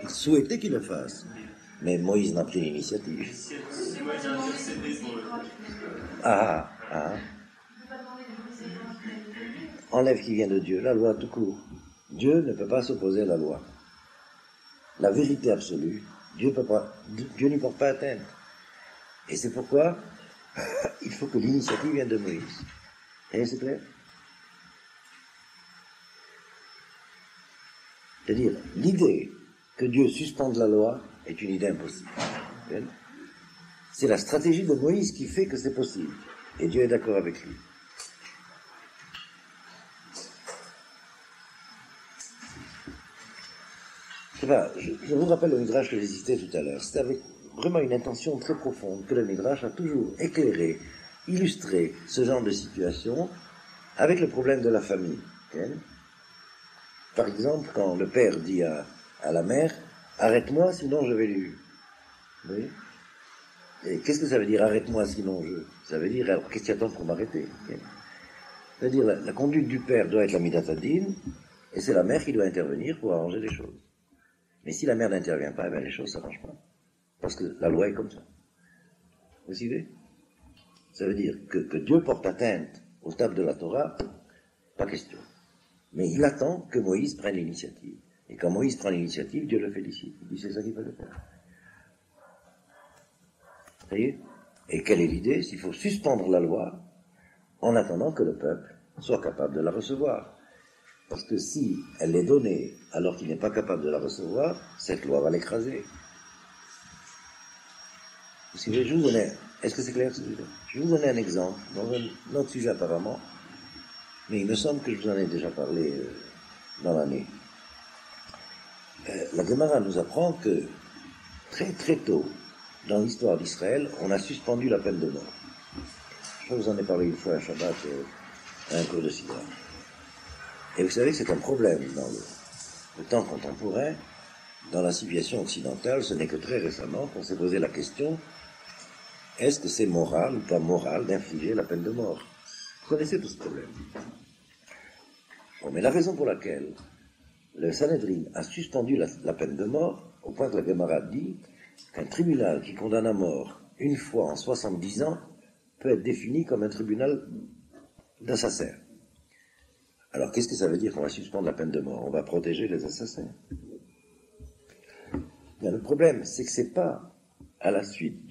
Il souhaitait qu'il le fasse, mais Moïse n'a pris l'initiative. Enlève qui vient de Dieu, la loi tout court. Dieu ne peut pas s'opposer à la loi. La vérité absolue, Dieu n'y porte pas atteinte. Et c'est pourquoi il faut que l'initiative vienne de Moïse. Et c'est clair? C'est-à-dire, l'idée que Dieu suspende la loi est une idée impossible. C'est la stratégie de Moïse qui fait que c'est possible. Et Dieu est d'accord avec lui. Je vous rappelle le Midrash que j'ai cité tout à l'heure. C'est avec vraiment une intention très profonde que le Midrash a toujours éclairé, illustré ce genre de situation avec le problème de la famille. Okay? Par exemple, quand le père dit à la mère, arrête-moi sinon je vais lui. Oui. Et qu'est-ce que ça veut dire, arrête-moi sinon je? Ça veut dire, alors qu'est-ce qu'il y a temps pour m'arrêter? Okay? Ça veut dire, la conduite du père doit être la midatadine, et c'est la mère qui doit intervenir pour arranger les choses. Mais si la mère n'intervient pas, les choses ne s'arrangent pas. Parce que la loi est comme ça. Vous suivez? Ça veut dire que Dieu porte atteinte aux tables de la Torah, pas question. Mais il attend que Moïse prenne l'initiative. Et quand Moïse prend l'initiative, Dieu le félicite. Il dit, c'est ça qu'il fallait faire. Vous voyez? Et quelle est l'idée? S'il faut suspendre la loi en attendant que le peuple soit capable de la recevoir. Parce que si elle est donnée alors qu'il n'est pas capable de la recevoir, cette loi va l'écraser. Si je vous donnais, est-ce que c'est clair? Je vais vous donner un exemple, dans un autre sujet apparemment, mais il me semble que je vous en ai déjà parlé dans l'année. La Gemara nous apprend que très très tôt, dans l'histoire d'Israël, on a suspendu la peine de mort. Je vous en ai parlé une fois à Shabbat, à un cours de Sidra. Et vous savez que c'est un problème dans le temps contemporain, dans la civilisation occidentale, ce n'est que très récemment qu'on s'est posé la question, est-ce que c'est moral ou pas moral d'infliger la peine de mort? Vous connaissez tout ce problème. Bon, mais la raison pour laquelle le Sanhedrin a suspendu la peine de mort, au point que la Gemara dit qu'un tribunal qui condamne à mort une fois en 70 ans peut être défini comme un tribunal d'assassins. Alors, qu'est-ce que ça veut dire qu'on va suspendre la peine de mort? On va protéger les assassins. Bien, le problème, c'est que c'est pas à la suite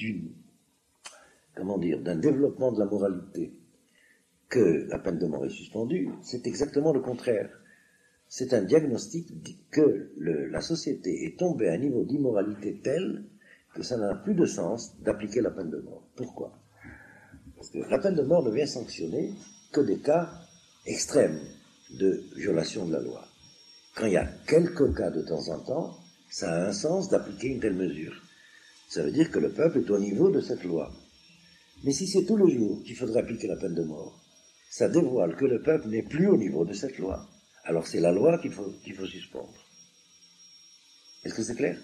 d'un développement de la moralité que la peine de mort est suspendue, c'est exactement le contraire. C'est un diagnostic que la société est tombée à un niveau d'immoralité tel que ça n'a plus de sens d'appliquer la peine de mort. Pourquoi? Parce que la peine de mort ne vient sanctionner que des cas extrêmes de violation de la loi. Quand il y a quelques cas de temps en temps, ça a un sens d'appliquer une telle mesure. Ça veut dire que le peuple est au niveau de cette loi. Mais si c'est tous les jours qu'il faudrait appliquer la peine de mort, ça dévoile que le peuple n'est plus au niveau de cette loi. Alors c'est la loi qu'il faut suspendre. Est-ce que c'est clair?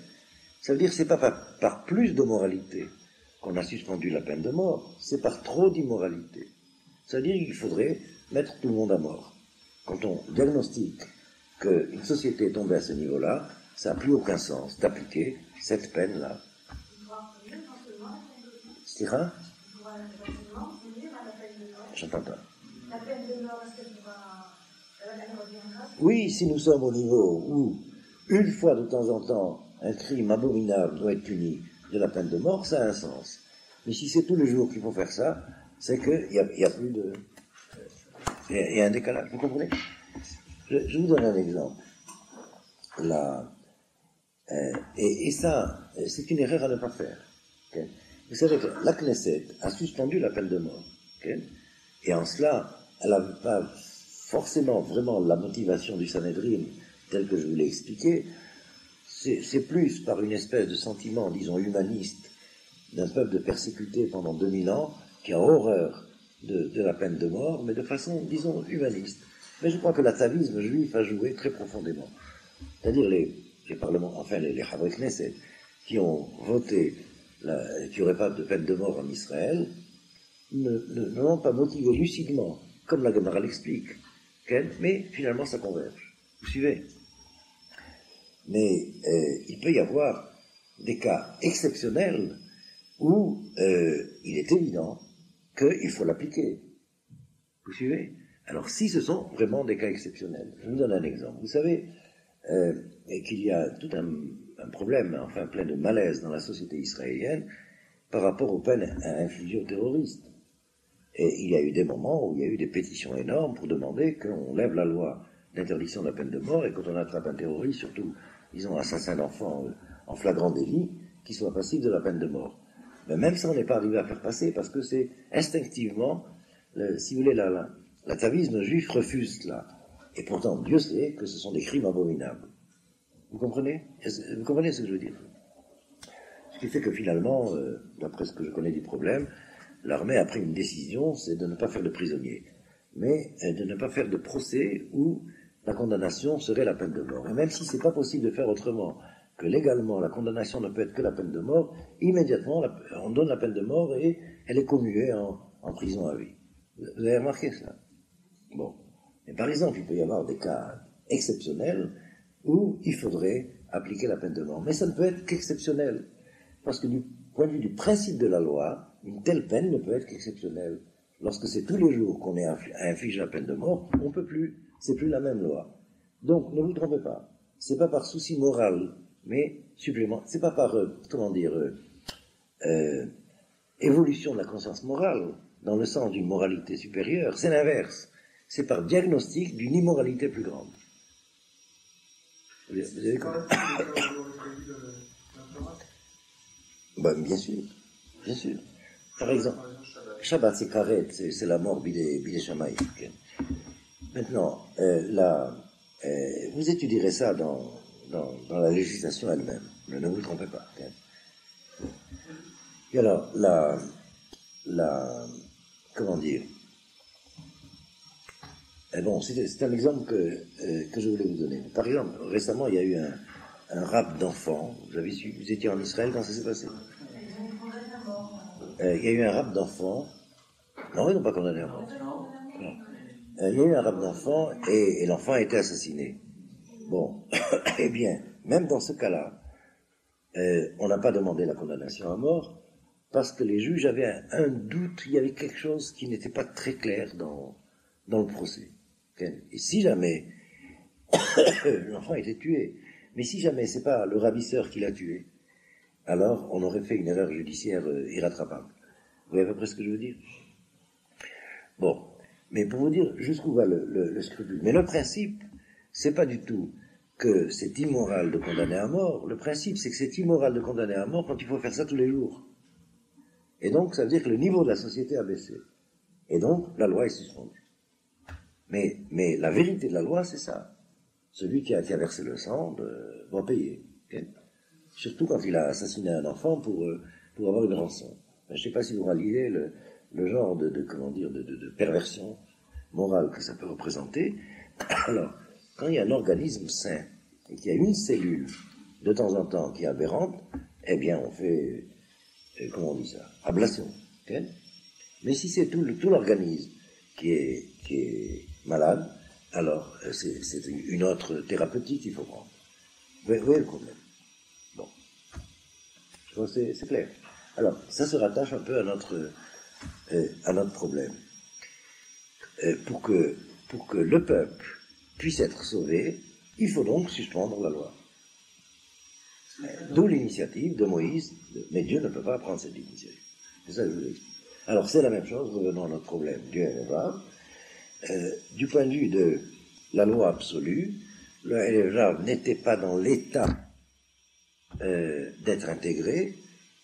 Ça veut dire que c'est pas par plus de moralité qu'on a suspendu la peine de mort, c'est par trop d'immoralité. Ça veut dire qu'il faudrait mettre tout le monde à mort. Quand on diagnostique qu'une société est tombée à ce niveau-là, ça n'a plus aucun sens d'appliquer cette peine-là. Stira? J'entends pas. La peine de mort, est-ce qu'elle pourra... Elle reviendra? Oui, si nous sommes au niveau où, une fois de temps en temps, un crime abominable doit être puni de la peine de mort, ça a un sens. Mais si c'est tous les jours qu'il faut faire ça, c'est qu'il n'y a plus de... Il y a un décalage, vous comprenez? Je vous donne un exemple. Là, et ça, c'est une erreur à ne pas faire. Okay? Vous savez que la Knesset a suspendu la peine de mort. Okay? Et en cela, elle n'avait pas forcément vraiment la motivation du Sanhedrin telle que je vous l'ai expliqué. C'est plus par une espèce de sentiment, disons, humaniste d'un peuple persécuté pendant 2000 ans qui a horreur de la peine de mort, mais de façon, disons, humaniste. Mais je crois que l'atavisme juif a joué très profondément. C'est-à-dire les parlements, enfin les Havre Knesset, qui ont voté qu'il n'y aurait pas de peine de mort en Israël, ne l'ont pas motivé lucidement, comme la Gemara l'explique, mais finalement ça converge. Vous suivez? Mais il peut y avoir des cas exceptionnels où il est évident qu'il faut l'appliquer. Vous suivez? Alors si ce sont vraiment des cas exceptionnels, je vous donne un exemple. Vous savez qu'il y a tout un problème, enfin plein de malaise dans la société israélienne par rapport aux peines infligées aux terroristes. Et il y a eu des moments où il y a eu des pétitions énormes pour demander qu'on lève la loi d'interdiction de la peine de mort et quand on attrape un terroriste, surtout, disons, assassin d'enfants en flagrant délit, qu'il soit passible de la peine de mort. Mais même ça, on n'est pas arrivé à faire passer parce que c'est instinctivement, si vous voulez, l'atavisme juif refuse cela. Et pourtant, Dieu sait que ce sont des crimes abominables. Vous comprenez? Vous comprenez ce que je veux dire? Ce qui fait que finalement, d'après ce que je connais du problème, l'armée a pris une décision, c'est de ne pas faire de prisonniers, mais de ne pas faire de procès où la condamnation serait la peine de mort. Et même si c'est pas possible de faire autrement, que légalement la condamnation ne peut être que la peine de mort, immédiatement on donne la peine de mort et elle est commuée en prison à vie. Vous avez remarqué cela? Bon. Mais par exemple, il peut y avoir des cas exceptionnels où il faudrait appliquer la peine de mort. Mais ça ne peut être qu'exceptionnel. Parce que du point de vue du principe de la loi, une telle peine ne peut être qu'exceptionnelle. Lorsque c'est tous les jours qu'on est à infliger la peine de mort, on ne peut plus. C'est plus la même loi. Donc, ne vous trompez pas. C'est pas par souci moral, mais supplémentaire. C'est pas par, évolution de la conscience morale, dans le sens d'une moralité supérieure. C'est l'inverse. C'est par diagnostic d'une immoralité plus grande. Vous avez compris? Ben, bien sûr. Bien sûr. Par exemple, Shabbat, c'est karet, c'est la mort bidé shamaï. Maintenant, vous étudierez ça dans la législation elle-même. Ne vous trompez pas. Et alors, comment dire? Bon, c'est un exemple que je voulais vous donner. Par exemple, récemment, il y a eu un rapt d'enfants. Vous étiez en Israël quand ça s'est passé? Il y a eu un rapt d'enfants. Non, ils n'ont pas condamné à mort. Non. Il y a eu un rapt d'enfants et l'enfant a été assassiné. Bon, eh bien, même dans ce cas-là, on n'a pas demandé la condamnation à mort parce que les juges avaient un doute, il y avait quelque chose qui n'était pas très clair dans le procès. Et si jamais l'enfant a été tué, mais si jamais c'est pas le ravisseur qui l'a tué, alors on aurait fait une erreur judiciaire irrattrapable. Vous voyez à peu près ce que je veux dire? Bon, mais pour vous dire jusqu'où va le scrupule. Mais le principe, c'est pas du tout que c'est immoral de condamner à mort. Le principe, c'est que c'est immoral de condamner à mort quand il faut faire ça tous les jours. Et donc, ça veut dire que le niveau de la société a baissé. Et donc, la loi est suspendue. Mais la vérité de la loi, c'est ça. Celui qui a versé le sang doit payer. Okay? Surtout quand il a assassiné un enfant pour avoir une rançon. Je ne sais pas si vous réalisez le genre de perversion morale que ça peut représenter. Alors, quand il y a un organisme sain et qu'il y a une cellule de temps en temps qui est aberrante, eh bien on fait, comment on dit ça, ablation. Okay? Mais si c'est tout l'organisme qui est malade, alors c'est une autre thérapeutique qu'il faut prendre. Vous voyez le problème? Bon. Je pense que c'est clair. Alors, ça se rattache un peu à notre problème. Pour que le peuple puisse être sauvé, il faut donc suspendre la loi. D'où l'initiative de Moïse, mais Dieu ne peut pas prendre cette initiative. C'est ça que je vous explique. Alors c'est la même chose, revenons à notre problème. Dieu est brave. du point de vue de la loi absolue, le Elevrav n'était pas dans l'état d'être intégré,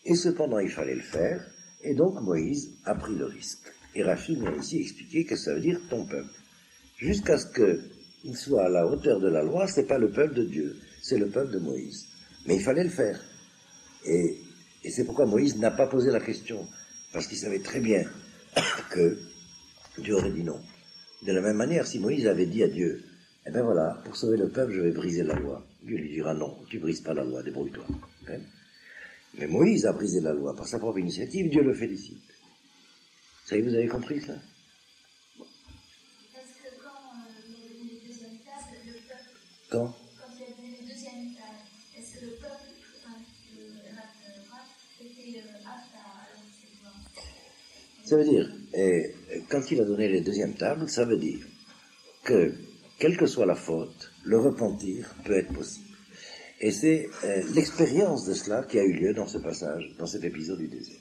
et cependant il fallait le faire, et donc Moïse a pris le risque. Et Rachid vient ici expliquer que ça veut dire ton peuple. Jusqu'à ce qu'il soit à la hauteur de la loi, c'est pas le peuple de Dieu, c'est le peuple de Moïse. Mais il fallait le faire. Et c'est pourquoi Moïse n'a pas posé la question, parce qu'il savait très bien que Dieu aurait dit non. De la même manière, si Moïse avait dit à Dieu, eh bien voilà, pour sauver le peuple, je vais briser la loi. Dieu lui dira non, tu brises pas la loi, débrouille-toi. Okay? Mais Moïse a brisé la loi par sa propre initiative, Dieu le félicite. Ça y est, vous avez compris ça? Parce que quand il y a donné les deuxièmes tables, le peuple. Quand il a donné les deuxièmes tables, est-ce que le peuple, le Rav, était apte à recevoir? Ça veut dire, quand il a donné les deuxièmes tables, ça veut dire que, quelle que soit la faute, le repentir peut être possible. Et c'est l'expérience de cela qui a eu lieu dans ce passage, dans cet épisode du désert.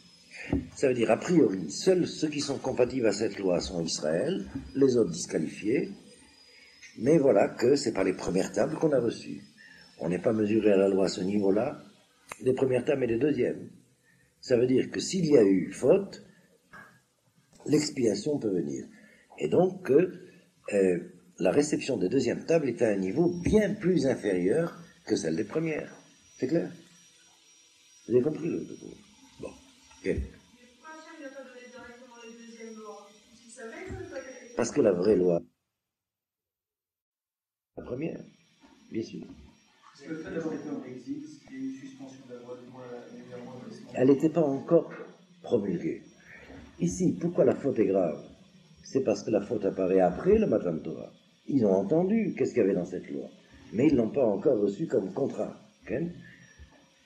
Ça veut dire, a priori, seuls ceux qui sont compatibles à cette loi sont Israël, les autres disqualifiés, mais voilà que c'est par les premières tables qu'on a reçues. On n'est pas mesuré à la loi à ce niveau-là, des premières tables et des deuxièmes. Ça veut dire que s'il y a eu faute, l'expiation peut venir. Et donc que la réception des deuxièmes tables est à un niveau bien plus inférieur que celle des premières. C'est clair? Vous avez compris le bon. Ok. Mais pourquoi Hachem n'a pas donné directement les deuxièmes lois? Parce qu'il savait que ça ne pas quelque Parce que la vraie loi, la première, bien sûr. Est-ce que le fait d'avoir été en exil, il y a eu une suspension de la loi du moins légèrement récente? Elle n'était pas encore promulguée. Ici, pourquoi la faute est grave? C'est parce que la faute apparaît après le Matan Torah. Ils ont entendu qu'est-ce qu'il y avait dans cette loi, mais ils ne l'ont pas encore reçu comme contrat. Okay?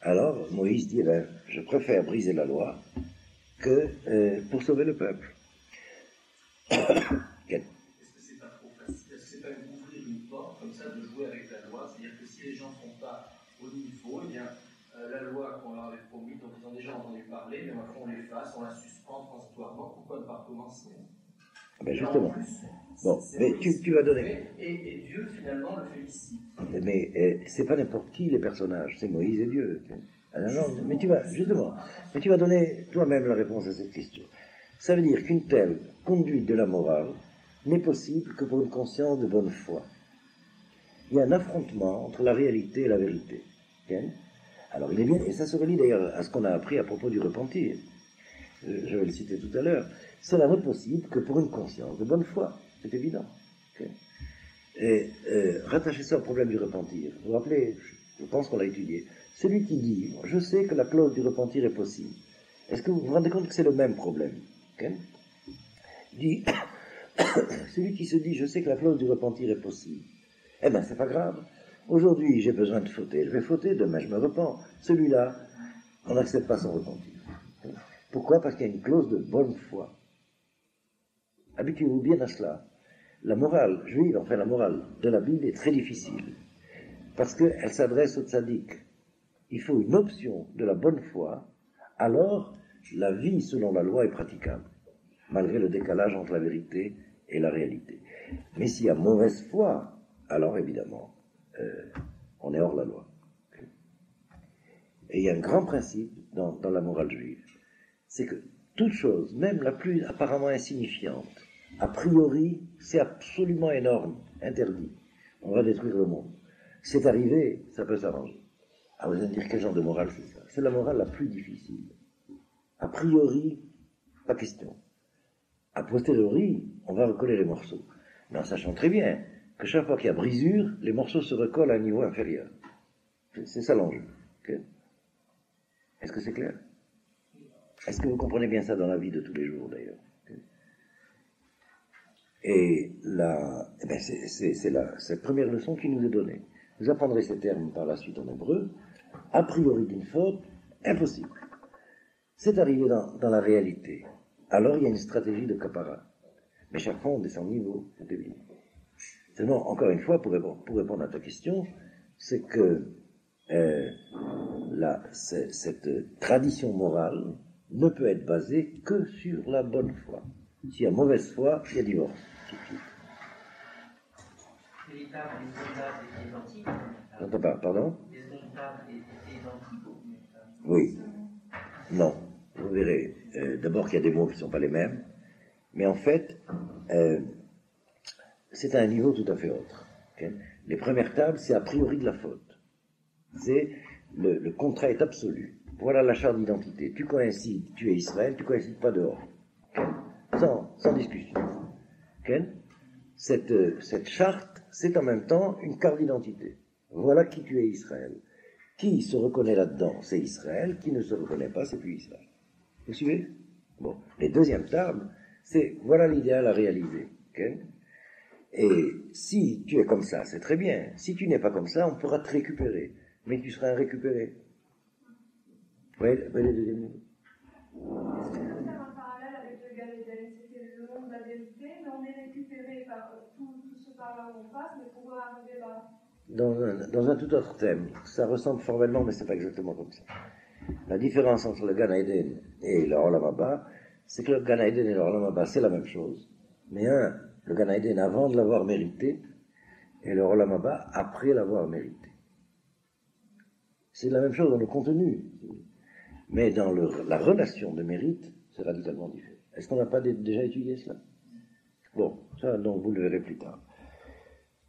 Alors, Moïse dit, je préfère briser la loi que pour sauver le peuple. Okay. Est-ce que c'est pas trop facile? Est-ce que c'est pas ouvrir une porte comme ça de jouer avec la loi? C'est-à-dire que si les gens ne sont pas au niveau, eh bien, la loi qu'on leur avait promis, dont ils ont déjà entendu parler, mais après on l'efface, on la suspend transitoirement, pourquoi ne pas recommencer? Ben justement. Plus, bon, mais tu vas donner. Et Dieu finalement le félicite. Mais c'est pas n'importe qui les personnages, c'est Moïse et Dieu. Ah, non, mais tu vas, justement, mais tu vas donner toi-même la réponse à cette question. Ça veut dire qu'une telle conduite de la morale n'est possible que pour une conscience de bonne foi. Il y a un affrontement entre la réalité et la vérité. Okay? Alors il est bien, et ça se relie d'ailleurs à ce qu'on a appris à propos du repentir. Je vais le citer tout à l'heure. Cela n'est possible que pour une conscience de bonne foi. C'est évident. Okay? Et rattacher ça au problème du repentir. Vous vous rappelez, je pense qu'on l'a étudié. Celui qui dit, je sais que la clause du repentir est possible. Est-ce que vous vous rendez compte que c'est le même problème? Okay? Dit, celui qui se dit, je sais que la clause du repentir est possible. Eh bien, c'est pas grave. Aujourd'hui, j'ai besoin de fauter. Je vais fauter, demain, je me repens. Celui-là, on n'accepte pas son repentir. Okay? Pourquoi? Parce qu'il y a une clause de bonne foi. Habituez-vous bien à cela. La morale juive, enfin la morale de la Bible est très difficile, parce qu'elle s'adresse aux tzaddik. Il faut une option de la bonne foi, alors la vie selon la loi est praticable, malgré le décalage entre la vérité et la réalité. Mais s'il y a mauvaise foi, alors évidemment, on est hors la loi. Et il y a un grand principe dans la morale juive, c'est que toute chose, même la plus apparemment insignifiante, a priori, c'est absolument énorme, interdit. On va détruire le monde. C'est arrivé, ça peut s'arranger. Ah, vous allez me dire quel genre de morale c'est ça? C'est la morale la plus difficile. A priori, pas question. A posteriori, on va recoller les morceaux. Mais en sachant très bien que chaque fois qu'il y a brisure, les morceaux se recollent à un niveau inférieur. C'est ça l'enjeu. Okay? Est-ce que c'est clair? Est-ce que vous comprenez bien ça dans la vie de tous les jours, d'ailleurs? Et c'est cette première leçon qui nous est donnée. Vous apprendrez ces termes par la suite en hébreu. A priori d'une faute, impossible. C'est arrivé dans la réalité. Alors il y a une stratégie de kapara. Mais chaque fois on descend de niveau, c'est évident. Seulement, encore une fois, pour répondre à ta question, c'est que cette tradition morale ne peut être basée que sur la bonne foi. S'il y a mauvaise foi, il y a divorce. Tout de suite. tables, les secondes tables étaient identiques. J'entends pas, pardon? Les secondes tables étaient identiques aux premières tables. Oui. Non. Vous verrez. D'abord qu'il y a des mots qui ne sont pas les mêmes. Mais en fait, c'est à un niveau tout à fait autre. Okay? Les premières tables, c'est a priori de la faute. C'est le contrat est absolu. Voilà la charte d'identité. Tu coïncides, tu es Israël, tu coïncides pas dehors. Okay? Sans discussion. Okay? Cette charte, c'est en même temps une carte d'identité. Voilà qui tu es Israël. Qui se reconnaît là-dedans, c'est Israël. Qui ne se reconnaît pas, c'est plus Israël. Vous suivez? Bon. Les deuxièmes tables, c'est voilà l'idéal à réaliser. Okay? Et si tu es comme ça, c'est très bien. Si tu n'es pas comme ça, on pourra te récupérer. Mais tu seras un récupéré. Vous voyez les deuxièmes niveaux? Est-ce qu'on peut faire un parallèle avec le Gan Eden? C'était le monde de la vérité, mais on est récupéré par tout ce par-là où on passe, mais pour arriver là. Dans un tout autre thème. Ça ressemble formellement, mais c'est pas exactement comme ça. La différence entre le Gan Eden et le Olam Haba, c'est que le Gan Eden et le Olam Haba, c'est la même chose. Mais le Gan Eden avant de l'avoir mérité, et le Olam Haba après l'avoir mérité. C'est la même chose dans le contenu. Mais dans la relation de mérite, c'est radicalement différent. Est-ce qu'on n'a pas déjà étudié cela? Bon, ça, donc vous le verrez plus tard.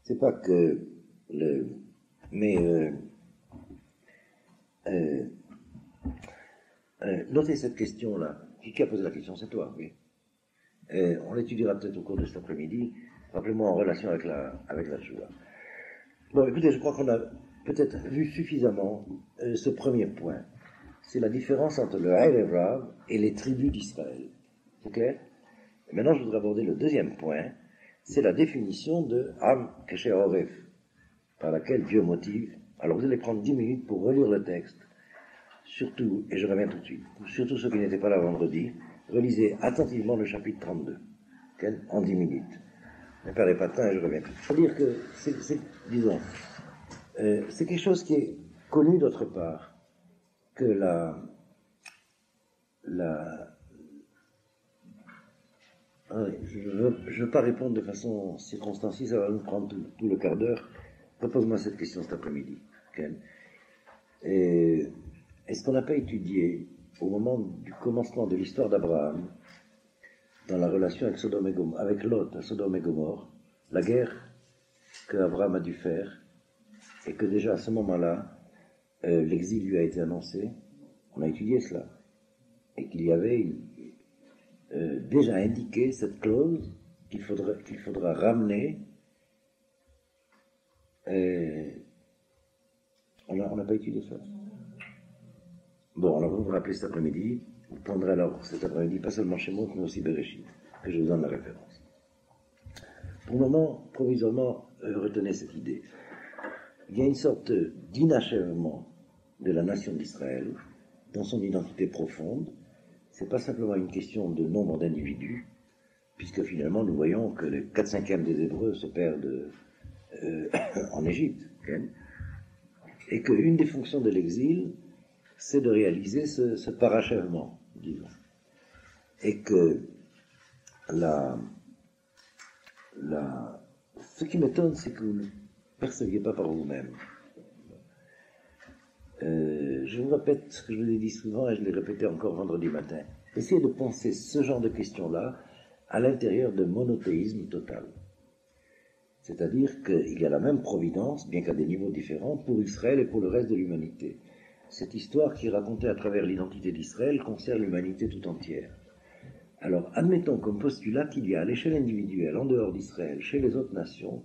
C'est pas que notez cette question-là. Qui a posé la question? C'est toi, oui. On l'étudiera peut-être au cours de cet après-midi. Rappelez-moi en relation avec la Shoah. Bon, écoutez, je crois qu'on a peut-être vu suffisamment ce premier point. C'est la différence entre le Erev Rav et les tribus d'Israël. C'est clair? Et maintenant, je voudrais aborder le deuxième point. C'est la définition de Am Kesher Oref, par laquelle Dieu motive. Alors, vous allez prendre 10 minutes pour relire le texte. Surtout, et je reviens tout de suite, surtout ceux qui n'étaient pas là vendredi, relisez attentivement le chapitre 32, okay, en 10 minutes. Ne perdez pas de temps et je reviens. C'est-à-dire que, disons, c'est quelque chose qui est connu d'autre part, que je veux pas répondre de façon circonstanciée, ça va nous prendre tout le quart d'heure. Repose-moi cette question cet après-midi. Okay. Est-ce qu'on n'a pas étudié, au moment du commencement de l'histoire d'Abraham, dans la relation avec Lot à Sodome et Gomorre, la guerre qu'Abraham a dû faire, et que déjà à ce moment-là, l'exil lui a été annoncé? On a étudié cela. Et qu'il y avait déjà indiqué cette clause qu'il faudra ramener. On n'a pas étudié ça. Bon, alors vous vous rappelez cet après-midi. Vous prendrez alors cet après-midi, pas seulement chez moi, mais aussi Bereshit, que je vous donne la référence. Pour le moment, provisoirement, retenez cette idée. Il y a une sorte d'inachèvement de la nation d'Israël dans son identité profonde. C'est pas simplement une question de nombre d'individus, puisque finalement nous voyons que les 4/5 des Hébreux se perdent en Égypte, okay, et qu'une des fonctions de l'exil, c'est de réaliser ce parachèvement, disons, et que ce qui m'étonne, c'est que vous ne perceviez pas par vous-même. Je vous répète ce que je vous ai dit souvent et je l'ai répété encore vendredi matin. Essayez de penser ce genre de questions-là à l'intérieur de monothéisme total. C'est-à-dire qu'il y a la même providence, bien qu'à des niveaux différents, pour Israël et pour le reste de l'humanité. Cette histoire qui est racontée à travers l'identité d'Israël concerne l'humanité tout entière. Alors, admettons comme postulat qu'il y a à l'échelle individuelle, en dehors d'Israël, chez les autres nations,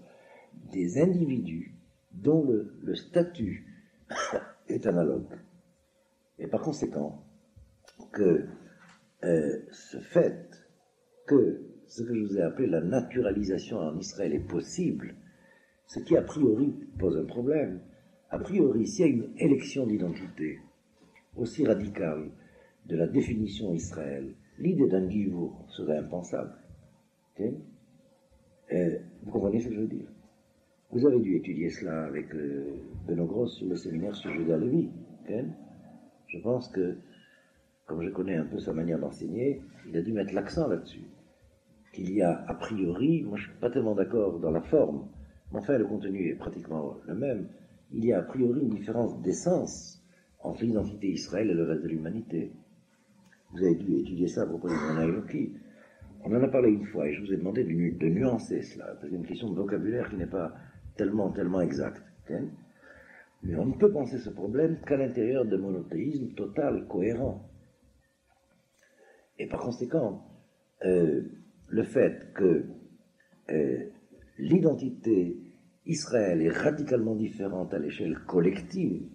des individus dont le statut est analogue. Et par conséquent, que ce fait que ce que je vous ai appelé la naturalisation en Israël est possible, ce qui a priori pose un problème. A priori, s'il y a une élection d'identité aussi radicale de la définition Israël, l'idée d'un Givour serait impensable. Okay? Vous comprenez ce que je veux dire? Vous avez dû étudier cela avec Benoît Gross sur le séminaire sur Judas Lévi. Okay? Je pense que, comme je connais un peu sa manière d'enseigner, il a dû mettre l'accent là-dessus. Qu'il y a a priori, moi je ne suis pas tellement d'accord dans la forme, Enfin, le contenu est pratiquement le même. Il y a a priori une différence d'essence entre l'identité Israël et le reste de l'humanité. Vous avez dû étudier ça à propos de Anaïloki. On en a parlé une fois et je vous ai demandé de nuancer cela. C'est une question de vocabulaire qui n'est pas tellement exacte. Okay? Mais on ne peut penser ce problème qu'à l'intérieur d'un monothéisme total, cohérent. Et par conséquent, le fait que l'identité Israël est radicalement différente à l'échelle collective,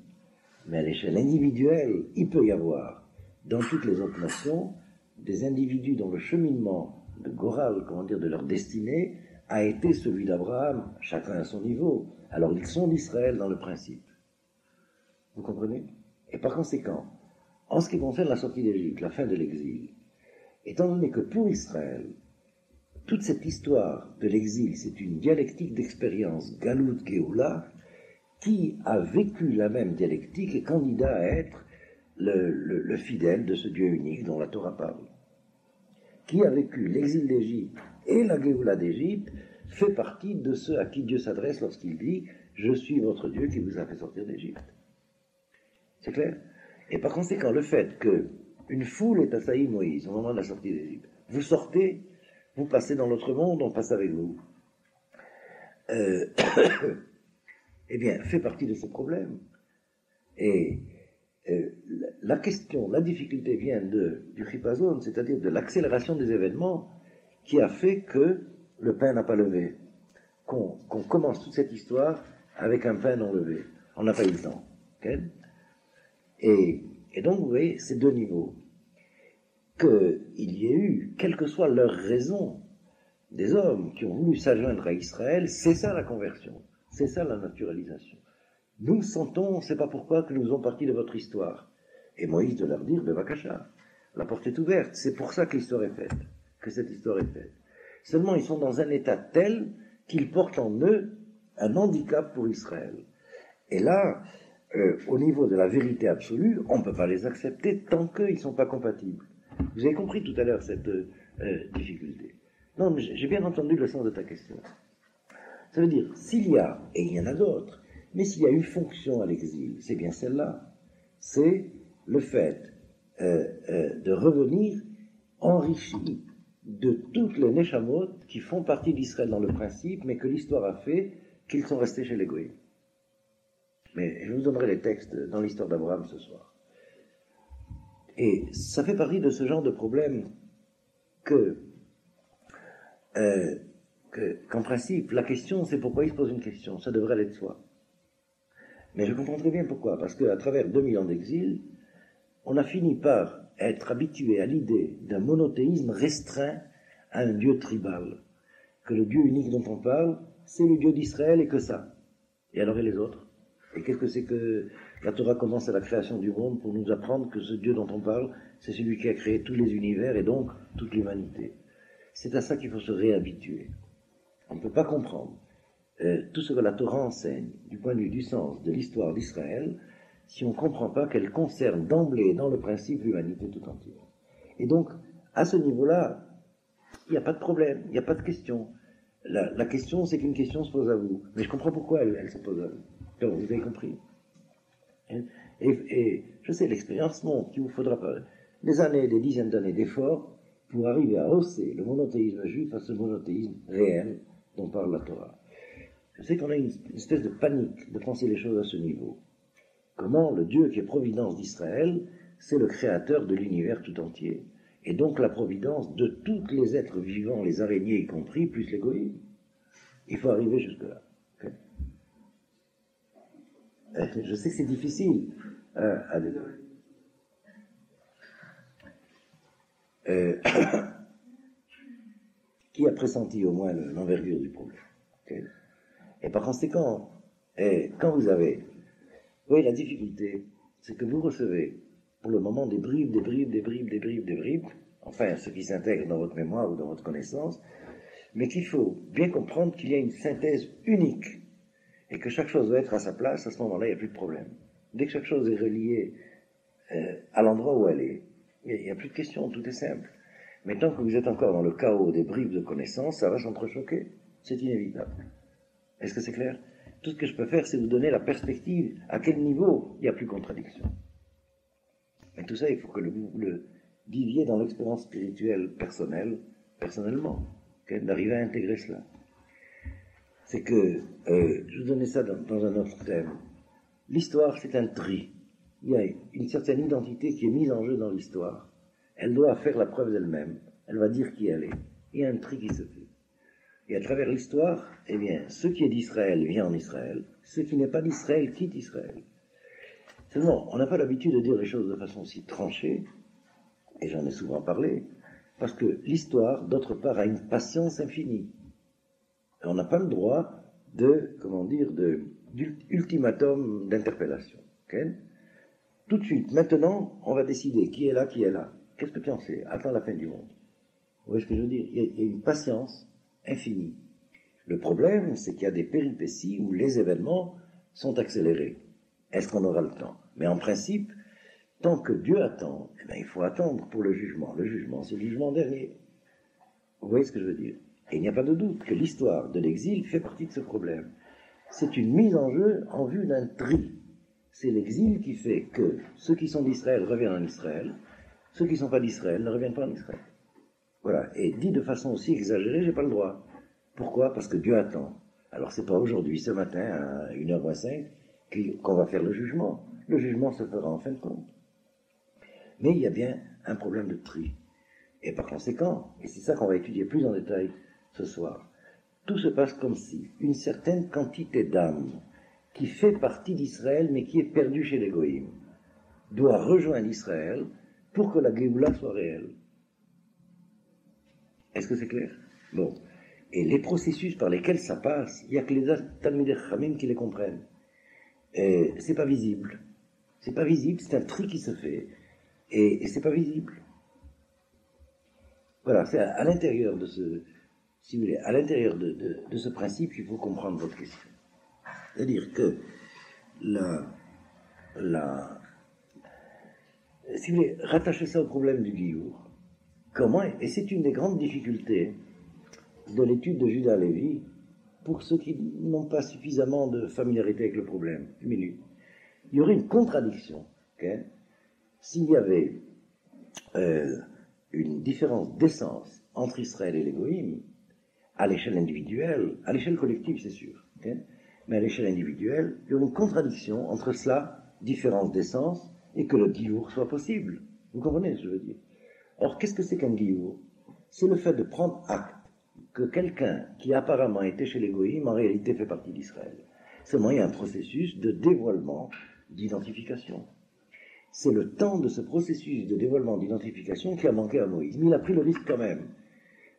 mais à l'échelle individuelle, il peut y avoir, dans toutes les autres nations, des individus dont le cheminement de Goral, de leur destinée, a été celui d'Abraham, chacun à son niveau. Alors ils sont d'Israël dans le principe. Vous comprenez? Et par conséquent, en ce qui concerne la sortie d'Égypte, la fin de l'exil, étant donné que pour Israël, toute cette histoire de l'exil, c'est une dialectique d'expérience, Galout Géoula, qui a vécu la même dialectique est candidat à être le fidèle de ce Dieu unique dont la Torah parle. Qui a vécu l'exil d'Égypte et la Géoula d'Égypte fait partie de ceux à qui Dieu s'adresse lorsqu'il dit « Je suis votre Dieu qui vous a fait sortir d'Égypte ». C'est clair? Et par conséquent, le fait qu'une foule est assaillie Moïse au moment de la sortie d'Égypte, vous sortez, vous passez dans l'autre monde, on passe avec vous. Eh bien, fait partie de ce problème. Et la question, la difficulté vient du chipazon, c'est-à-dire de l'accélération des événements qui a fait que le pain n'a pas levé. Qu'on commence toute cette histoire avec un pain non levé. On n'a pas eu le temps. Okay? Et donc, vous voyez, ces deux niveaux. Qu'il y ait eu, quelle que soit leur raison, des hommes qui ont voulu s'adjoindre à Israël, c'est ça la conversion, c'est ça la naturalisation. Nous sentons, on ne sait pas pourquoi, que nous faisons partie de votre histoire. Et Moïse de leur dire, Bevakasha, la porte est ouverte, c'est pour ça que l'histoire est faite, que cette histoire est faite. Seulement, ils sont dans un état tel qu'ils portent en eux un handicap pour Israël. Et là, au niveau de la vérité absolue, on ne peut pas les accepter tant qu'ils ne sont pas compatibles. Vous avez compris tout à l'heure cette difficulté. Non, mais j'ai bien entendu le sens de ta question. Ça veut dire, s'il y a, et il y en a d'autres, mais s'il y a une fonction à l'exil, c'est bien celle-là. C'est le fait de revenir enrichi de toutes les Neshamot qui font partie d'Israël dans le principe, mais que l'histoire a fait qu'ils sont restés chez les Goïms. Mais je vous donnerai les textes dans l'histoire d'Abraham ce soir. Et ça fait partie de ce genre de problème qu'en principe, la question, c'est pourquoi il se pose une question. Ça devrait aller de soi. Mais je comprends très bien pourquoi. Parce qu'à travers 2000 ans d'exil, on a fini par être habitué à l'idée d'un monothéisme restreint à un Dieu tribal. Que le Dieu unique dont on parle, c'est le Dieu d'Israël et que ça. Et alors, et les autres? Et qu'est-ce que c'est que la Torah commence à la création du monde pour nous apprendre que ce Dieu dont on parle, c'est celui qui a créé tous les univers et donc toute l'humanité. C'est à ça qu'il faut se réhabituer. On ne peut pas comprendre tout ce que la Torah enseigne du point de vue du sens de l'histoire d'Israël si on ne comprend pas qu'elle concerne d'emblée dans le principe l'humanité tout entière. Et donc, à ce niveau-là, il n'y a pas de problème, il n'y a pas de question. La question, c'est qu'une question se pose à vous. Mais je comprends pourquoi elle se pose à vous. Donc, vous avez compris. Et je sais, l'expérience montre qu'il vous faudra pas des années, des dizaines d'années d'efforts pour arriver à hausser le monothéisme juif à ce monothéisme réel dont parle la Torah. Je sais qu'on a une espèce de panique de penser les choses à ce niveau. Comment le Dieu qui est providence d'Israël, c'est le créateur de l'univers tout entier. Et donc la providence de tous les êtres vivants, les araignées y compris, plus les goïms. Il faut arriver jusque-là. Okay. Je sais que c'est difficile à développer. Qui a pressenti au moins l'envergure du problème. Okay. Et par conséquent, quand vous avez... Vous voyez, la difficulté, c'est que vous recevez, pour le moment, des bribes, enfin, ce qui s'intègre dans votre mémoire ou dans votre connaissance, mais qu'il faut bien comprendre qu'il y a une synthèse unique, et que chaque chose doit être à sa place. À ce moment-là, il n'y a plus de problème. Dès que chaque chose est reliée à l'endroit où elle est, il n'y a plus de question, tout est simple. Mais tant que vous êtes encore dans le chaos des bribes de connaissances, ça va s'entrechoquer. C'est inévitable. Est-ce que c'est clair? Tout ce que je peux faire, c'est vous donner la perspective, à quel niveau il n'y a plus contradiction. Mais tout ça, il faut que vous le viviez dans l'expérience spirituelle personnellement, d'arriver à intégrer cela. C'est que, je vous donnais ça dans un autre thème. L'histoire, c'est un tri. Il y a une certaine identité qui est mise en jeu dans l'histoire. Elle doit faire la preuve d'elle-même. Elle va dire qui elle est. Il y a un tri qui se fait. Et à travers l'histoire, eh bien, ce qui est d'Israël vient en Israël. Ce qui n'est pas d'Israël quitte Israël. Seulement, on n'a pas l'habitude de dire les choses de façon si tranchée, et j'en ai souvent parlé, parce que l'histoire, d'autre part, a une patience infinie. Et on n'a pas le droit d'ultimatum d'interpellation. Okay? Tout de suite, maintenant, on va décider qui est là, qui est là. Qu'est-ce que tu en sais? Attends la fin du monde. Vous voyez ce que je veux dire? Il y a une patience infinie. Le problème, c'est qu'il y a des péripéties où les événements sont accélérés. Est-ce qu'on aura le temps? Mais en principe, tant que Dieu attend, eh bien, il faut attendre pour le jugement. Le jugement, c'est le jugement dernier. Vous voyez ce que je veux dire? Et il n'y a pas de doute que l'histoire de l'exil fait partie de ce problème. C'est une mise en jeu en vue d'un tri. C'est l'exil qui fait que ceux qui sont d'Israël reviennent en Israël, ceux qui ne sont pas d'Israël ne reviennent pas en Israël. Voilà. Et dit de façon aussi exagérée, j'ai pas le droit. Pourquoi? Parce que Dieu attend. Alors c'est pas aujourd'hui, ce matin, à 1h05, qu'on va faire le jugement. Le jugement se fera en fin de compte. Mais il y a bien un problème de tri. Et par conséquent, et c'est ça qu'on va étudier plus en détail ce soir, tout se passe comme si une certaine quantité d'âme qui fait partie d'Israël mais qui est perdue chez les Goïm doit rejoindre Israël pour que la Géoula soit réelle. Est-ce que c'est clair? Bon. Et les processus par lesquels ça passe, il n'y a que les Talmidei Chachamim qui les comprennent. C'est pas visible. C'est pas visible, c'est un tri qui se fait. Et c'est pas visible. Voilà, c'est à l'intérieur de ce, si vous voulez, à l'intérieur de ce principe qu'il faut comprendre votre question. C'est-à-dire que si vous voulez, rattacher ça au problème du Giour, comment, et c'est une des grandes difficultés de l'étude de Judas Lévi, pour ceux qui n'ont pas suffisamment de familiarité avec le problème. Une minute. Il y aurait une contradiction, okay, s'il y avait une différence d'essence entre Israël et les Goïm, à l'échelle individuelle, à l'échelle collective c'est sûr, okay, mais à l'échelle individuelle, il y aurait une contradiction entre cela, différence d'essence, et que le Giour soit possible. Vous comprenez ce que je veux dire? Or, qu'est-ce que c'est qu'un Giour? C'est le fait de prendre acte que quelqu'un qui apparemment était chez les Goïm, en réalité fait partie d'Israël. Seulement, il y a un processus de dévoilement, d'identification. C'est le temps de ce processus de dévoilement, d'identification qui a manqué à Moïse. Mais il a pris le risque quand même.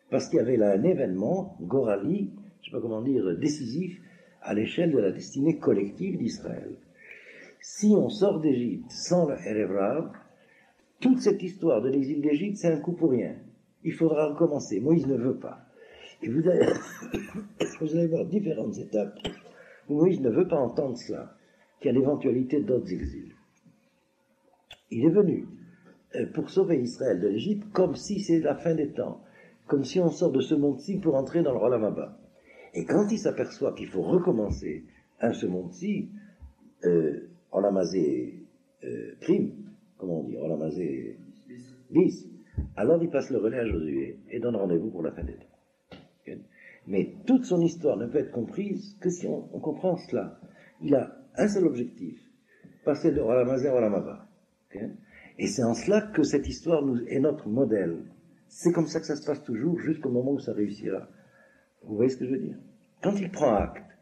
Parce qu'il y avait là un événement, Gorali, je ne sais pas comment dire, décisif, à l'échelle de la destinée collective d'Israël. Si on sort d'Égypte sans le Erev Rav, toute cette histoire de l'exil d'Égypte, c'est un coup pour rien. Il faudra recommencer. Moïse ne veut pas. Et vous allez voir différentes étapes où Moïse ne veut pas entendre cela, qu'il y a l'éventualité d'autres exils. Il est venu pour sauver Israël de l'Égypte comme si c'est la fin des temps, comme si on sort de ce monde-ci pour entrer dans le Olam Haba. Et quand il s'aperçoit qu'il faut recommencer à ce monde-ci, Olam Hazé Krim, comment on dit, Olam Hazé bis, alors il passe le relais à Josué et donne rendez-vous pour la fin des temps. Mais toute son histoire ne peut être comprise que si on comprend cela. Il a un seul objectif, passer de Olam Hazé à Olam Haba. Et c'est en cela que cette histoire est notre modèle. C'est comme ça que ça se passe toujours, jusqu'au moment où ça réussira. Vous voyez ce que je veux dire? Quand il prend acte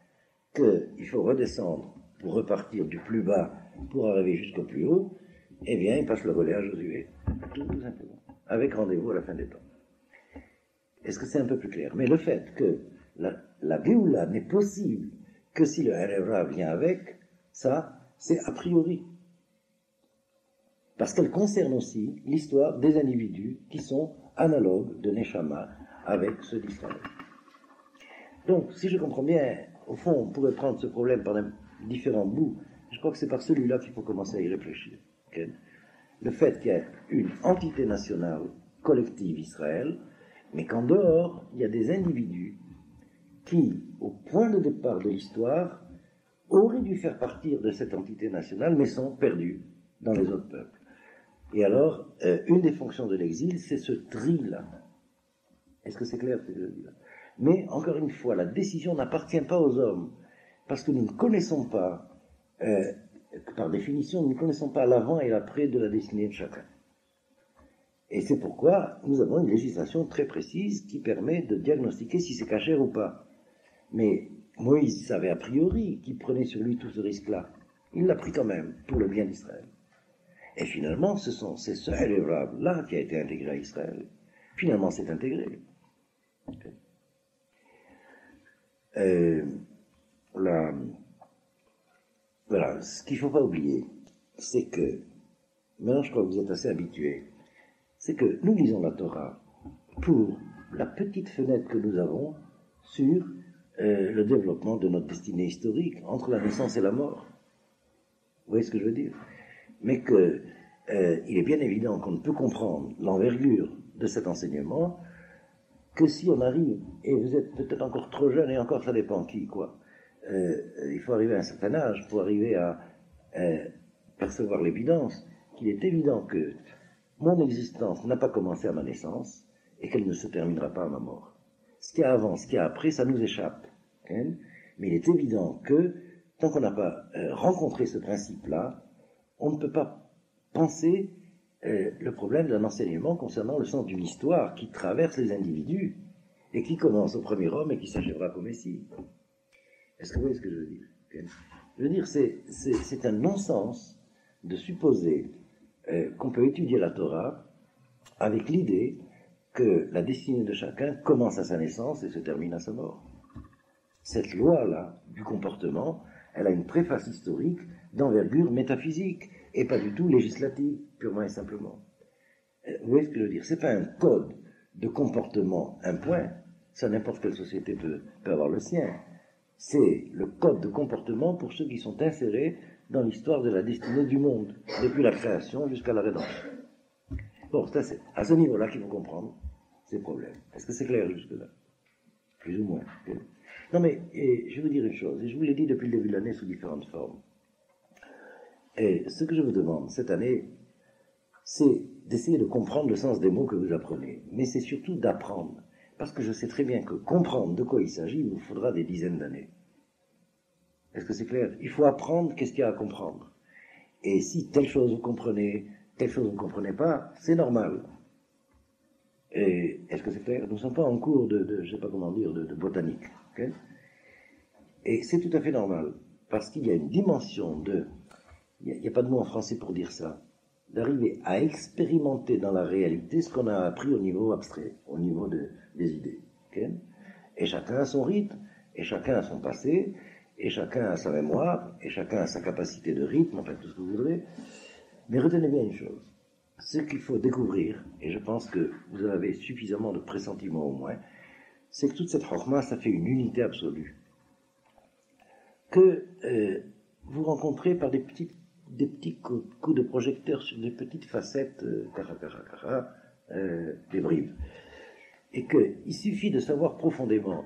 qu'il faut redescendre pour repartir du plus bas pour arriver jusqu'au plus haut, eh bien, il passe le relais à Josué. Tout simplement. Avec rendez-vous à la fin des temps. Est-ce que c'est un peu plus clair? Mais le fait que la Géoula n'est possible que si le Erev Rav vient avec, ça, c'est a priori. Parce qu'elle concerne aussi l'histoire des individus qui sont analogues de Neshama avec ceux d'Israël. Donc, si je comprends bien, au fond, on pourrait prendre ce problème par différents bouts. Je crois que c'est par celui-là qu'il faut commencer à y réfléchir. Okay? Le fait qu'il y a une entité nationale collective Israël, mais qu'en dehors, il y a des individus qui, au point de départ de l'histoire, auraient dû faire partir de cette entité nationale, mais sont perdus dans les autres peuples. Et alors, une des fonctions de l'exil, c'est ce tri-là. Est-ce que c'est clair ce que je veux dire? Mais, encore une fois, la décision n'appartient pas aux hommes, parce que nous ne connaissons pas, par définition, nous ne connaissons pas l'avant et l'après de la destinée de chacun. Et c'est pourquoi nous avons une législation très précise qui permet de diagnostiquer si c'est cachère ou pas. Mais Moïse savait a priori qu'il prenait sur lui tout ce risque-là. Il l'a pris quand même, pour le bien d'Israël. Et finalement, c'est ce élève-là qui a été intégré à Israël. Finalement, c'est intégré. Voilà, ce qu'il ne faut pas oublier, c'est que, maintenant je crois que vous êtes assez habitués, c'est que nous lisons la Torah pour la petite fenêtre que nous avons sur le développement de notre destinée historique, entre la naissance et la mort. Vous voyez ce que je veux dire? Mais que il est bien évident qu'on ne peut comprendre l'envergure de cet enseignement que si on arrive, et vous êtes peut-être encore trop jeune, et encore ça dépend qui, quoi. Il faut arriver à un certain âge pour arriver à percevoir l'évidence qu'il est évident que mon existence n'a pas commencé à ma naissance et qu'elle ne se terminera pas à ma mort. Ce qu'il y a avant, ce qu'il y a après, ça nous échappe. Hein? Mais il est évident que tant qu'on n'a pas rencontré ce principe-là, on ne peut pas penser le problème d'un enseignement concernant le sens d'une histoire qui traverse les individus et qui commence au premier homme et qui s'achèvera qu'au Messie. Est-ce que vous voyez ce que je veux dire? Je veux dire, c'est un non-sens de supposer qu'on peut étudier la Torah avec l'idée que la destinée de chacun commence à sa naissance et se termine à sa mort. Cette loi-là du comportement, elle a une préface historique d'envergure métaphysique et pas du tout législative, purement et simplement. Vous voyez ce que je veux dire? C'est pas un code de comportement, un point. Ça, n'importe quelle société peut avoir le sien. C'est le code de comportement pour ceux qui sont insérés dans l'histoire de la destinée du monde, depuis la création jusqu'à la rédemption. Bon, c'est à ce niveau-là qu'il faut comprendre ces problèmes. Est-ce que c'est clair jusque-là? Plus ou moins. Non mais, je vais vous dire une chose, et je vous l'ai dit depuis le début de l'année sous différentes formes. Et ce que je vous demande cette année, c'est d'essayer de comprendre le sens des mots que vous apprenez. Mais c'est surtout d'apprendre. Parce que je sais très bien que comprendre de quoi il s'agit, il vous faudra des dizaines d'années. Est-ce que c'est clair? Il faut apprendre qu'est-ce qu'il y a à comprendre. Et si telle chose vous comprenez, telle chose vous ne comprenez pas, c'est normal. Et est-ce que c'est clair? Nous ne sommes pas en cours de je ne sais pas comment dire, de botanique. Okay? Et c'est tout à fait normal. Parce qu'il y a une dimension de... Il n'y a pas de mot en français pour dire ça. D'arriver à expérimenter dans la réalité ce qu'on a appris au niveau abstrait, au niveau des idées. Okay? Et chacun a son rythme, et chacun a son passé, et chacun a sa mémoire, et chacun a sa capacité de rythme, enfin tout ce que vous voudrez. Mais retenez bien une chose, ce qu'il faut découvrir, et je pense que vous en avez suffisamment de pressentiments au moins, c'est que toute cette chokma, ça fait une unité absolue. Que vous rencontrez par des petits coups de projecteur sur des petites facettes, des bribes. Et qu'il suffit de savoir profondément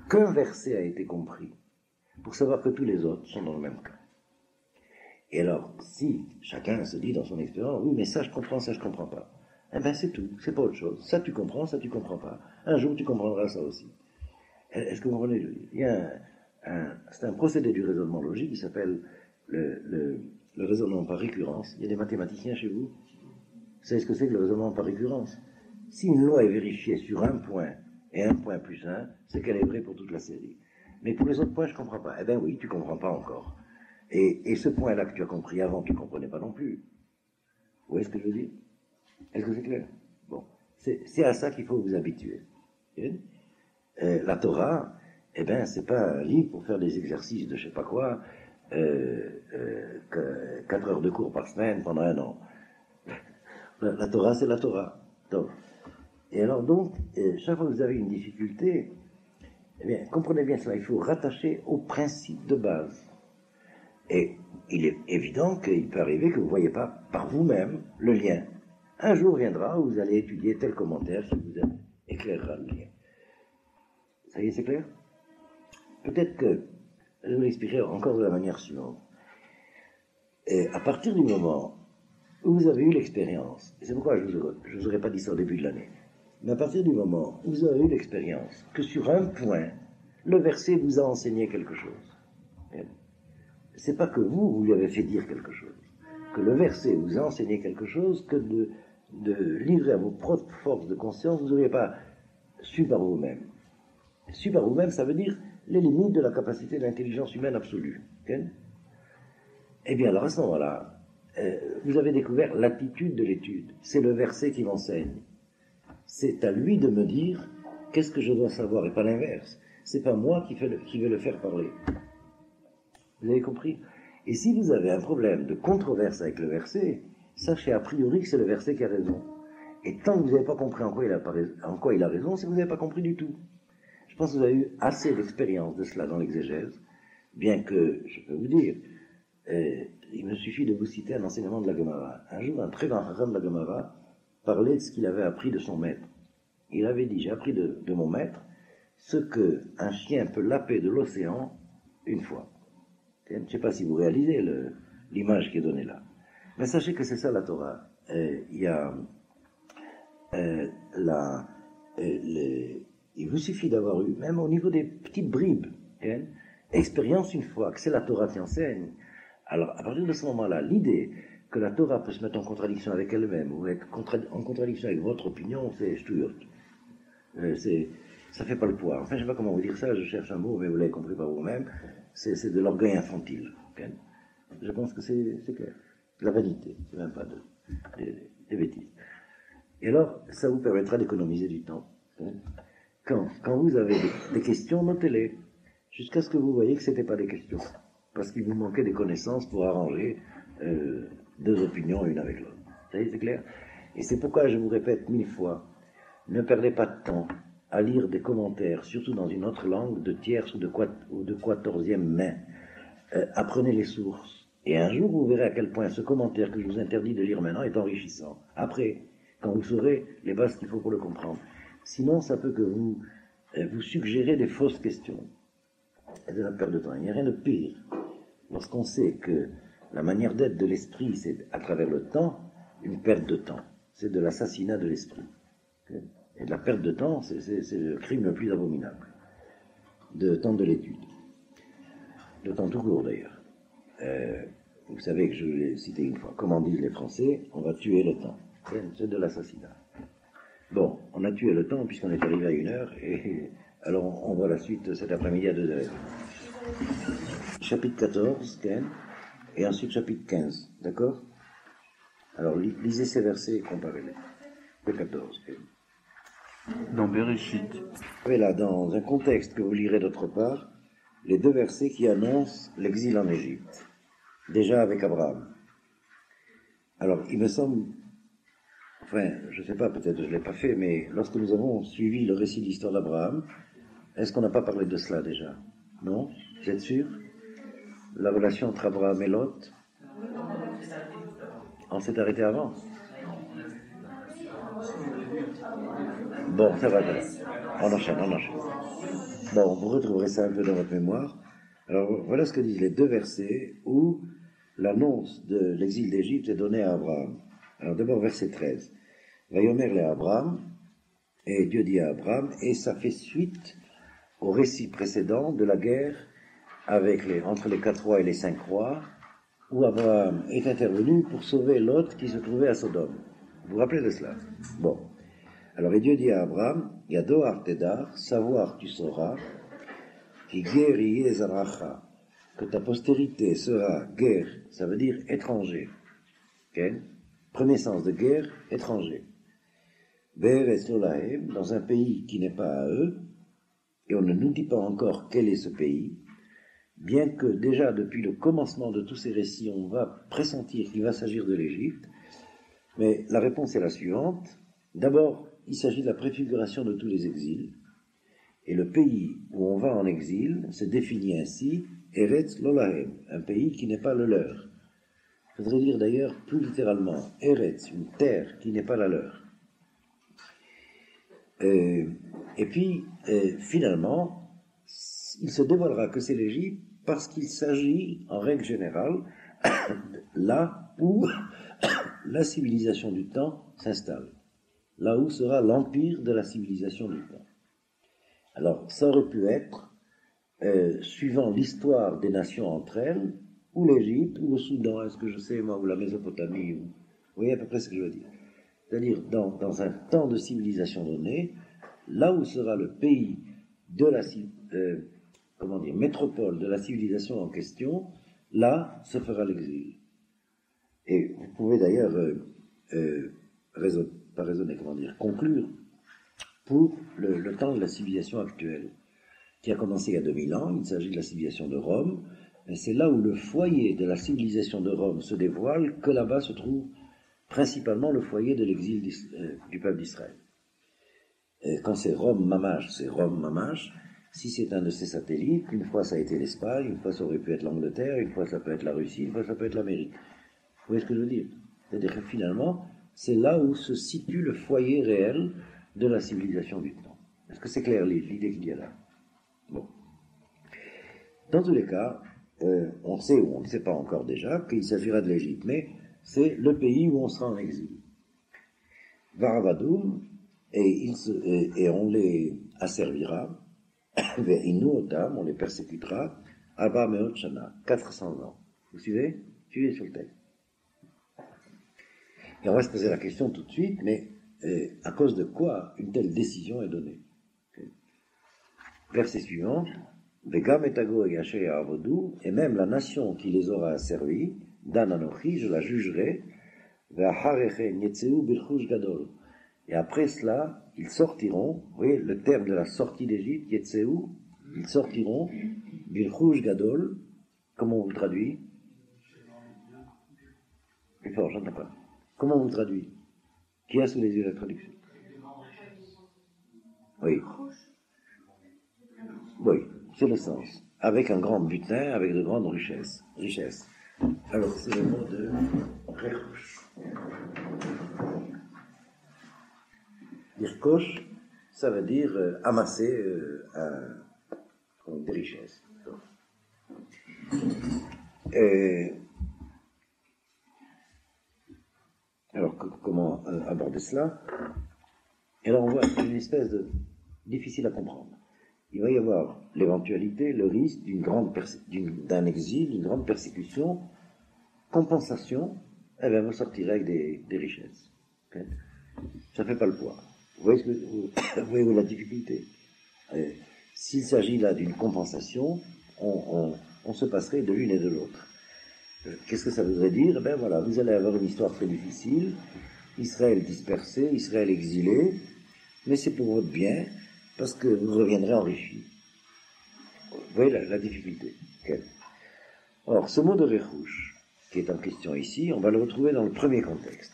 qu'un verset a été compris pour savoir que tous les autres sont dans le même cas. Et alors, si chacun se dit dans son expérience, oui, mais ça je comprends pas, eh bien c'est tout, c'est pas autre chose. Ça tu comprends pas. Un jour tu comprendras ça aussi. Est-ce que vous comprenez? Il y a c'est un procédé du raisonnement logique qui s'appelle le raisonnement par récurrence. Il y a des mathématiciens chez vous? Vous savez ce que c'est que le raisonnement par récurrence? Si une loi est vérifiée sur un point, et un point plus un, c'est qu'elle est vraie pour toute la série. Mais pour les autres points, je ne comprends pas. Eh bien oui, tu ne comprends pas encore. Et ce point-là que tu as compris avant, tu ne comprenais pas non plus. Vous voyez ce que je veux dire? Est-ce que c'est clair? Bon. C'est à ça qu'il faut vous habituer. La Torah, eh bien, c'est pas un livre pour faire des exercices de je sais pas quoi, 4 heures de cours par semaine pendant un an. La Torah, c'est la Torah. Donc, et alors donc, chaque fois que vous avez une difficulté, eh bien, comprenez bien cela, il faut rattacher au principe de base. Et il est évident qu'il peut arriver que vous ne voyez pas par vous-même le lien. Un jour viendra où vous allez étudier tel commentaire qui vous éclairera le lien. Ça y est, c'est clair? Peut-être que je vais l'expliquer encore de la manière suivante. Et à partir du moment où vous avez eu l'expérience, et c'est pourquoi je ne vous aurais pas dit ça au début de l'année, mais à partir du moment où vous avez eu l'expérience que sur un point, le verset vous a enseigné quelque chose. C'est pas que vous lui avez fait dire quelque chose, que le verset vous a enseigné quelque chose, que de livrer à vos propres forces de conscience, vous n'auriez pas su par vous-même. Su par vous-même, ça veut dire les limites de la capacité de l'intelligence humaine absolue. Okay? Eh bien, alors à ce moment-là, vous avez découvert l'attitude de l'étude. C'est le verset qui m'enseigne. C'est à lui de me dire qu'est-ce que je dois savoir, et pas l'inverse. C'est pas moi qui vais le faire parler. Vous avez compris? Et si vous avez un problème de controverse avec le verset, sachez a priori que c'est le verset qui a raison. Et tant que vous n'avez pas compris en quoi il a raison, c'est que vous n'avez pas compris du tout. Je pense que vous avez eu assez d'expérience de cela dans l'exégèse, bien que, je peux vous dire, il me suffit de vous citer un enseignement de la Gemara. Un jour, un très grand Chacham de la Gemara parlait de ce qu'il avait appris de son maître. Il avait dit, j'ai appris de mon maître ce qu'un chien peut laper de l'océan une fois. Je ne sais pas si vous réalisez l'image qui est donnée là. Mais sachez que c'est ça la Torah. Il y a il vous suffit d'avoir eu, même au niveau des petites bribes, expérience une fois que c'est la Torah qui enseigne. Alors, à partir de ce moment-là, l'idée que la Torah peut se mettre en contradiction avec elle-même ou être en contradiction avec votre opinion, c'est stuyot. Ça fait pas le poids. Enfin, je sais pas comment vous dire ça, je cherche un mot, mais vous l'avez compris par vous-même. C'est de l'orgueil infantile. Je pense que c'est clair. De la vanité, c'est même pas des bêtises. Et alors, ça vous permettra d'économiser du temps. Quand vous avez des questions, notez-les, jusqu'à ce que vous voyez que ce n'était pas des questions, parce qu'il vous manquait des connaissances pour arranger deux opinions une avec l'autre. Ça y est, c'est clair? Et c'est pourquoi je vous répète 1000 fois, ne perdez pas de temps à lire des commentaires, surtout dans une autre langue, de tierce ou de 14e main. Apprenez les sources. Et un jour, vous verrez à quel point ce commentaire que je vous interdis de lire maintenant est enrichissant. Après, quand vous saurez les bases qu'il faut pour le comprendre. Sinon, ça peut que vous suggérez des fausses questions. Et de la perte de temps. Il n'y a rien de pire. Lorsqu'on sait que la manière d'être de l'esprit, c'est à travers le temps, une perte de temps. C'est de l'assassinat de l'esprit. Et de la perte de temps, c'est le crime le plus abominable. De temps de l'étude. De temps tout court, d'ailleurs. Vous savez que je l'ai cité une fois. Comment disent les Français, on va tuer le temps. C'est de l'assassinat. Bon, on a tué le temps puisqu'on est arrivé à 1h, et alors on voit la suite cet après-midi à 2h. Chapitre 14, et ensuite chapitre 15, d'accord? Alors lisez ces versets et comparez-les. Le 14. Dans Bereshit. Et là, dans un contexte que vous lirez d'autre part, les deux versets qui annoncent l'exil en Égypte, déjà avec Abraham. Alors, il me semble, enfin, je ne sais pas, peut-être je ne l'ai pas fait, mais lorsque nous avons suivi le récit de l'histoire d'Abraham, est-ce qu'on n'a pas parlé de cela déjà? Non? Vous êtes sûr? La relation entre Abraham et Lot? On s'est arrêté avant? Bon, ça va, on enchaîne. Bon, vous retrouverez ça un peu dans votre mémoire. Alors, voilà ce que disent les deux versets où l'annonce de l'exil d'Égypte est donnée à Abraham. Alors, d'abord, verset 13. Vayomer le Abraham, et Dieu dit à Abraham, et ça fait suite au récit précédent de la guerre entre les 4 rois et les 5 rois, où Abraham est intervenu pour sauver Lot qui se trouvait à Sodome. Vous vous rappelez de cela? Bon. Alors, et Dieu dit à Abraham, Yadoar Tedar, savoir tu sauras, qui guerre yezaracha, que ta postérité sera guerre, ça veut dire étranger. Okay? Premier sens de guerre, étranger. Be'eretz lo lahem, dans un pays qui n'est pas à eux, et on ne nous dit pas encore quel est ce pays, bien que déjà depuis le commencement de tous ces récits, on va pressentir qu'il va s'agir de l'Égypte, mais la réponse est la suivante. D'abord, il s'agit de la préfiguration de tous les exils, et le pays où on va en exil se définit ainsi, Eretz lo lahem, un pays qui n'est pas le leur. Il faudrait dire d'ailleurs plus littéralement, Eretz, une terre qui n'est pas la leur. Et puis, finalement, il se dévoilera que c'est l'Égypte parce qu'il s'agit, en règle générale, là où la civilisation du temps s'installe, là où sera l'empire de la civilisation du temps. Alors, ça aurait pu être, suivant l'histoire des nations entre elles, ou l'Égypte, ou le Soudan, est-ce que je sais, moi, ou la Mésopotamie, ou... Vous voyez à peu près ce que je veux dire. C'est-à-dire, dans un temps de civilisation donné, là où sera le pays de la métropole de la civilisation en question, là se fera l'exil. Et vous pouvez d'ailleurs conclure pour le temps de la civilisation actuelle, qui a commencé il y a 2000 ans. Il s'agit de la civilisation de Rome, et c'est là où le foyer de la civilisation de Rome se dévoile, que là-bas se trouve principalement le foyer de l'exil du peuple d'Israël. Et quand c'est Rome Mamash, c'est Rome Mamash. Si c'est un de ses satellites, une fois ça a été l'Espagne, une fois ça aurait pu être l'Angleterre, une fois ça peut être la Russie, une fois ça peut être l'Amérique. Vous voyez ce que je veux dire? C'est-à-dire que finalement, c'est là où se situe le foyer réel de la civilisation du temps. Est-ce que c'est clair l'idée qu'il y a là? Bon. Dans tous les cas, on sait ou on ne sait pas encore déjà qu'il s'agira de l'Égypte, mais c'est le pays où on sera en exil. Varavadoum, et on les asservira, on les persécutera, Abba Meot Shana, 400 ans. Vous suivez? Suivez sur le texte. Et on va se poser la question tout de suite, mais à cause de quoi une telle décision est donnée? Verset suivant, Vegam etago et Asher Avodou, et même la nation qui les aura asservis, Dan Anochi, je la jugerai, Ve'achareche Nietzeu Bilchush Gadol. Et après cela, ils sortiront, vous voyez, le terme de la sortie d'Égypte, Yetzeu, ils sortiront, Bilchush Gadol, comment on le traduit? Plus fort, j'entends pas. Comment on le traduit? Qui a sous les yeux la traduction? Oui. Oui, c'est le sens. Avec un grand butin, avec de grandes richesses. Alors, c'est le mot de Rechush. Irkosh, ça veut dire amasser des richesses. Alors, comment aborder cela? Et là, on voit une espèce de difficile à comprendre. Il va y avoir l'éventualité, le risque d'un exil, d'une grande persécution, compensation, eh bien, vous sortirez avec des richesses. Okay? Ça ne fait pas le poids. Vous voyez où la difficulté? S'il s'agit là d'une compensation, on se passerait de l'une et de l'autre. Qu'est-ce que ça voudrait dire? Ben voilà, vous allez avoir une histoire très difficile, Israël dispersé, Israël exilé, mais c'est pour votre bien, parce que vous reviendrez enrichi. Vous voyez la difficulté. Okay. Or, ce mot de Rechush, qui est en question ici, on va le retrouver dans le premier contexte.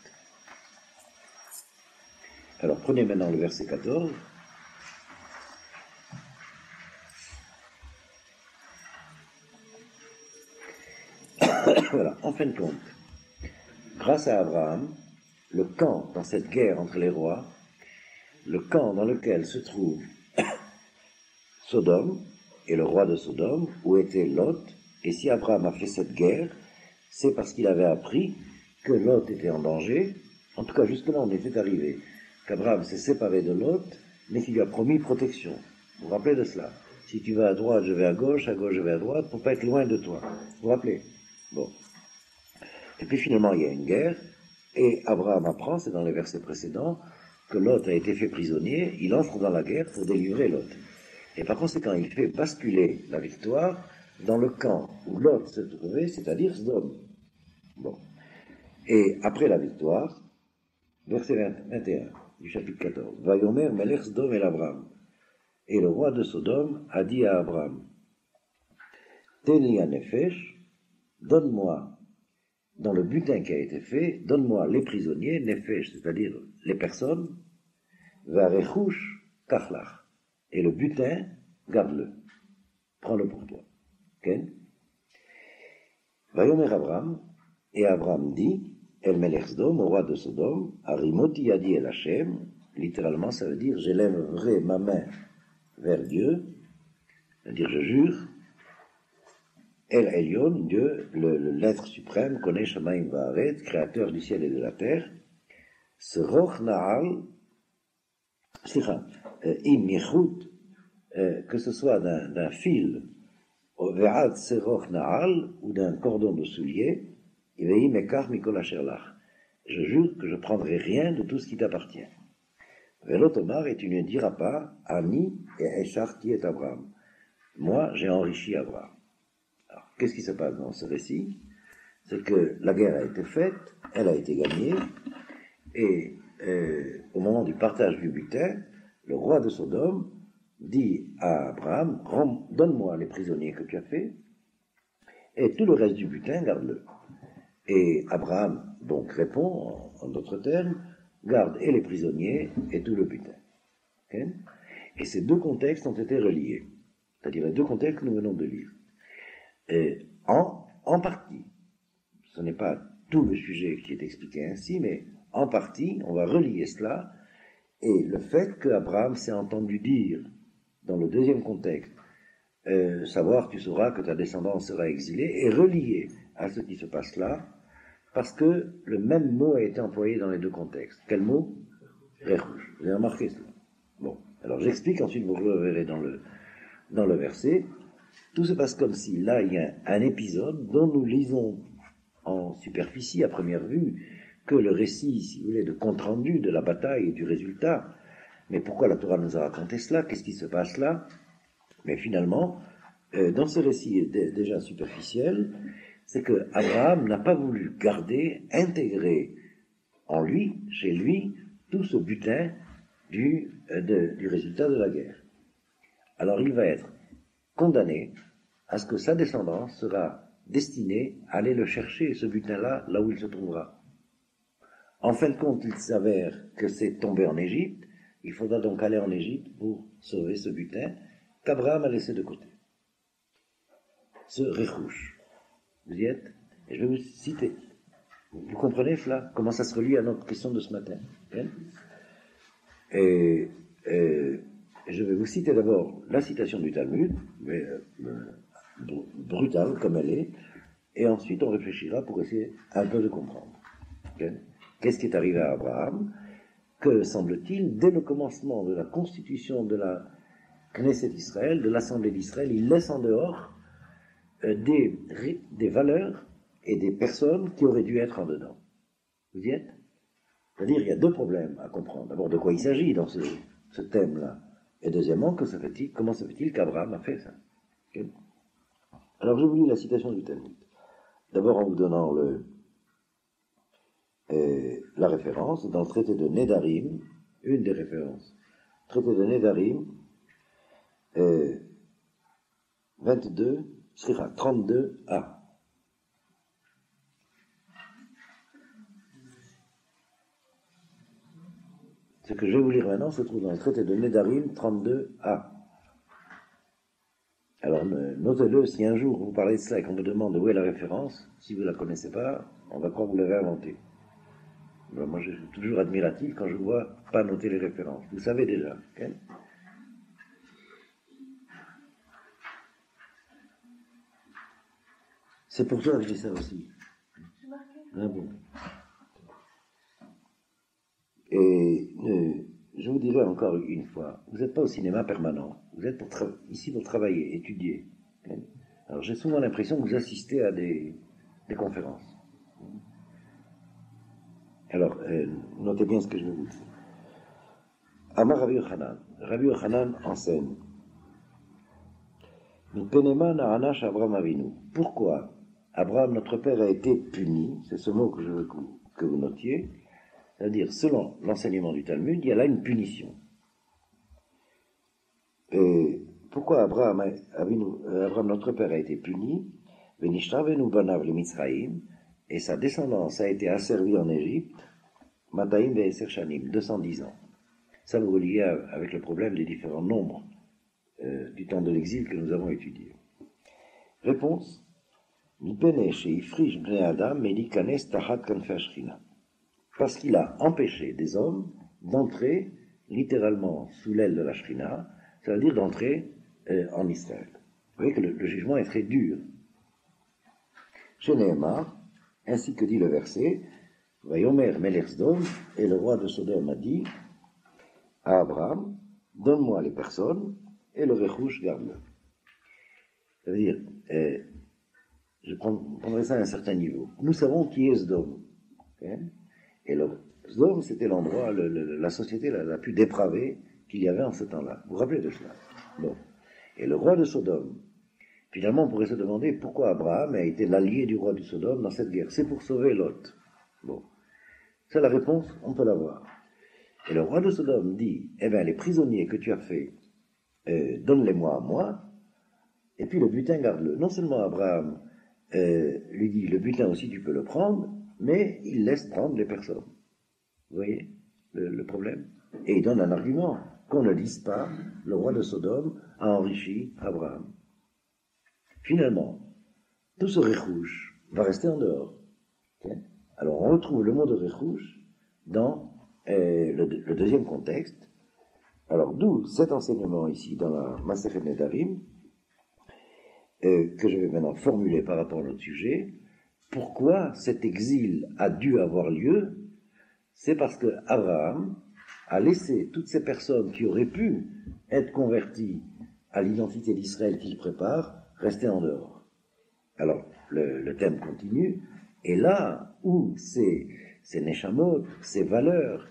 Alors, prenez maintenant le verset 14. Voilà, en fin de compte, grâce à Abraham, le camp dans cette guerre entre les rois, le camp dans lequel se trouve Sodome et le roi de Sodome, où était Lot, et si Abraham a fait cette guerre, c'est parce qu'il avait appris que Lot était en danger. En tout cas, jusque-là, on était arrivé, qu'Abraham s'est séparé de Lot, mais qu'il lui a promis protection. Vous vous rappelez de cela? Si tu vas à droite, je vais à gauche, je vais à droite, pour pas être loin de toi. Vous vous rappelez? Bon. Et puis finalement, il y a une guerre, et Abraham apprend, c'est dans les versets précédents, que Lot a été fait prisonnier, il entre dans la guerre pour délivrer Lot. Et par conséquent, il fait basculer la victoire dans le camp où Lot se trouvait, c'est-à-dire Sodome. Bon. Et après la victoire, verset 21 du chapitre 14, Vayomer Melech Sodome el Abraham. Et le roi de Sodome a dit à Abraham, Teni Nefesh, donne-moi, dans le butin qui a été fait, donne-moi les prisonniers, Nefesh, c'est-à-dire les personnes, Varechush Kachlach. Et le butin, garde-le. Prends-le pour toi. Okay? Vayomer Abraham, et Abraham dit, El Melech Sodome, au roi de Sodome, Arimoti Yadi El Hashem, littéralement ça veut dire, j'élèverai ma main vers Dieu, C'est-à-dire, je jure, El Elyon, Dieu, l'être suprême, connaît Shamaim Va'aret, créateur du ciel et de la terre, ce Roch Na'al, im Yichut, que ce soit d'un fil, Ve'ad Seroch Na'al, ou d'un cordon de soulier, Ive'i Mekar Mikol Asher Lach. Je jure que je prendrai rien de tout ce qui t'appartient. Velotomar, et tu ne diras pas, Ani et Esharti et Abraham. Moi, j'ai enrichi Abraham. Alors, qu'est-ce qui se passe dans ce récit? C'est que la guerre a été faite, elle a été gagnée, et au moment du partage du butin, le roi de Sodome dit à Abraham, donne-moi les prisonniers que tu as faits, et tout le reste du butin, garde-le. Et Abraham donc répond, en d'autres termes, garde et les prisonniers et tout le butin. Okay? Et ces deux contextes ont été reliés, c'est-à-dire les deux contextes que nous venons de lire. Et en partie, ce n'est pas tout le sujet qui est expliqué ainsi, mais en partie, on va relier cela, et le fait qu'Abraham s'est entendu dire, dans le deuxième contexte, savoir, tu sauras que ta descendance sera exilée, est relié à ce qui se passe là, parce que le même mot a été employé dans les deux contextes. Quel mot? Rechush. Vous avez remarqué cela? Bon, alors j'explique, ensuite vous le verrez dans le verset. Tout se passe comme si, là, il y a un épisode dont nous lisons en superficie, à première vue, que le récit, si vous voulez, de compte-rendu de la bataille et du résultat. Mais pourquoi la Torah nous a raconté cela? Qu'est-ce qui se passe là? Mais finalement, dans ce récit déjà superficiel, c'est que Abraham n'a pas voulu garder, intégrer en lui, chez lui, tout ce butin du résultat de la guerre. Alors il va être condamné à ce que sa descendance sera destinée à aller le chercher, ce butin-là, là où il se trouvera. En fin de compte, il s'avère que c'est tombé en Égypte. Il faudra donc aller en Égypte pour sauver ce butin qu'Abraham a laissé de côté. Ce Rechush. Vous y êtes? Et je vais vous citer. Vous comprenez cela? Comment ça se relie à notre question de ce matin? Bien? Et je vais vous citer d'abord la citation du Talmud, mais brutale comme elle est, et ensuite on réfléchira pour essayer un peu de comprendre. Bien? Qu'est-ce qui est arrivé à Abraham? Que, semble-t-il, dès le commencement de la constitution de la Knesset d'Israël, de l'Assemblée d'Israël, il laisse en dehors des valeurs et des personnes qui auraient dû être en dedans. Vous y êtes? C'est-à-dire, il y a deux problèmes à comprendre. D'abord, de quoi il s'agit dans ce thème-là. Et deuxièmement, comment se fait-il qu'Abraham a fait ça? Okay. Alors, je vous lis la citation du Talmud. D'abord, en vous donnant la référence, dans le traité de Nedarim, une des références. Traité de Nedarim, 32a. Ce que je vais vous lire maintenant se trouve dans le traité de Nedarim 32a. Alors, notez-le, si un jour vous parlez de ça et qu'on vous demande où est la référence, si vous ne la connaissez pas, on va croire que vous l'avez inventée. Ben, moi, je suis toujours admiratif quand je vois pas noter les références. Vous savez déjà. Okay? C'est pour toi que je dis ça aussi. Ah bon. Et je vous dirai encore une fois, vous n'êtes pas au cinéma permanent. Vous êtes ici pour travailler, étudier. Okay? Alors j'ai souvent l'impression que vous assistez à des conférences. Alors, notez bien ce que je vais vous dire. Amar Rabbi Yochanan. Rabbi Yochanan enseigne. Pourquoi Abraham, notre père, a été puni? C'est ce mot que je veux que vous notiez. C'est-à-dire, selon l'enseignement du Talmud, il y a là une punition. Et pourquoi Abraham, notre père, a été puni? Et sa descendance a été asservie en Égypte, Mataim ve'eser shanim, 210 ans. Ça vous reliez avec le problème des différents nombres du temps de l'exil que nous avons étudié. Réponse. Parce qu'il a empêché des hommes d'entrer littéralement sous l'aile de la Shrina, c'est-à-dire d'entrer en Israël. Vous voyez que le jugement est très dur. Chez Nehemar, ainsi que dit le verset, Vayomer Melech Sodom, et le roi de Sodome a dit à Abraham, donne-moi les personnes, et le Rechouch garde-le. C'est-à-dire, je prendrai ça à un certain niveau. Nous savons qui est Sodome. Okay? Et Sodome, c'était l'endroit, la société la plus dépravée qu'il y avait en ce temps-là. Vous vous rappelez de cela? Bon. Et le roi de Sodome, finalement, on pourrait se demander pourquoi Abraham a été l'allié du roi de Sodome dans cette guerre. C'est pour sauver Lot. Bon. C'est la réponse, on peut l'avoir. Et le roi de Sodome dit, eh bien, les prisonniers que tu as faits, donne-les-moi à moi, et puis le butin, garde-le. Non seulement Abraham lui dit, le butin aussi, tu peux le prendre, mais il laisse prendre les personnes. Vous voyez le problème? Et il donne un argument, qu'on ne dise pas, le roi de Sodome a enrichi Abraham. Finalement, tout ce Rechouch va rester en dehors. Okay? Alors on retrouve le mot de Rechouch dans le deuxième contexte. Alors d'où cet enseignement ici dans la Masechet Nedarim, que je vais maintenant formuler par rapport à notre sujet. Pourquoi cet exil a dû avoir lieu? C'est parce que Abraham a laissé toutes ces personnes qui auraient pu être converties à l'identité d'Israël qu'il prépare rester en dehors. Alors, le thème continue, et là où ces neshamot, ces valeurs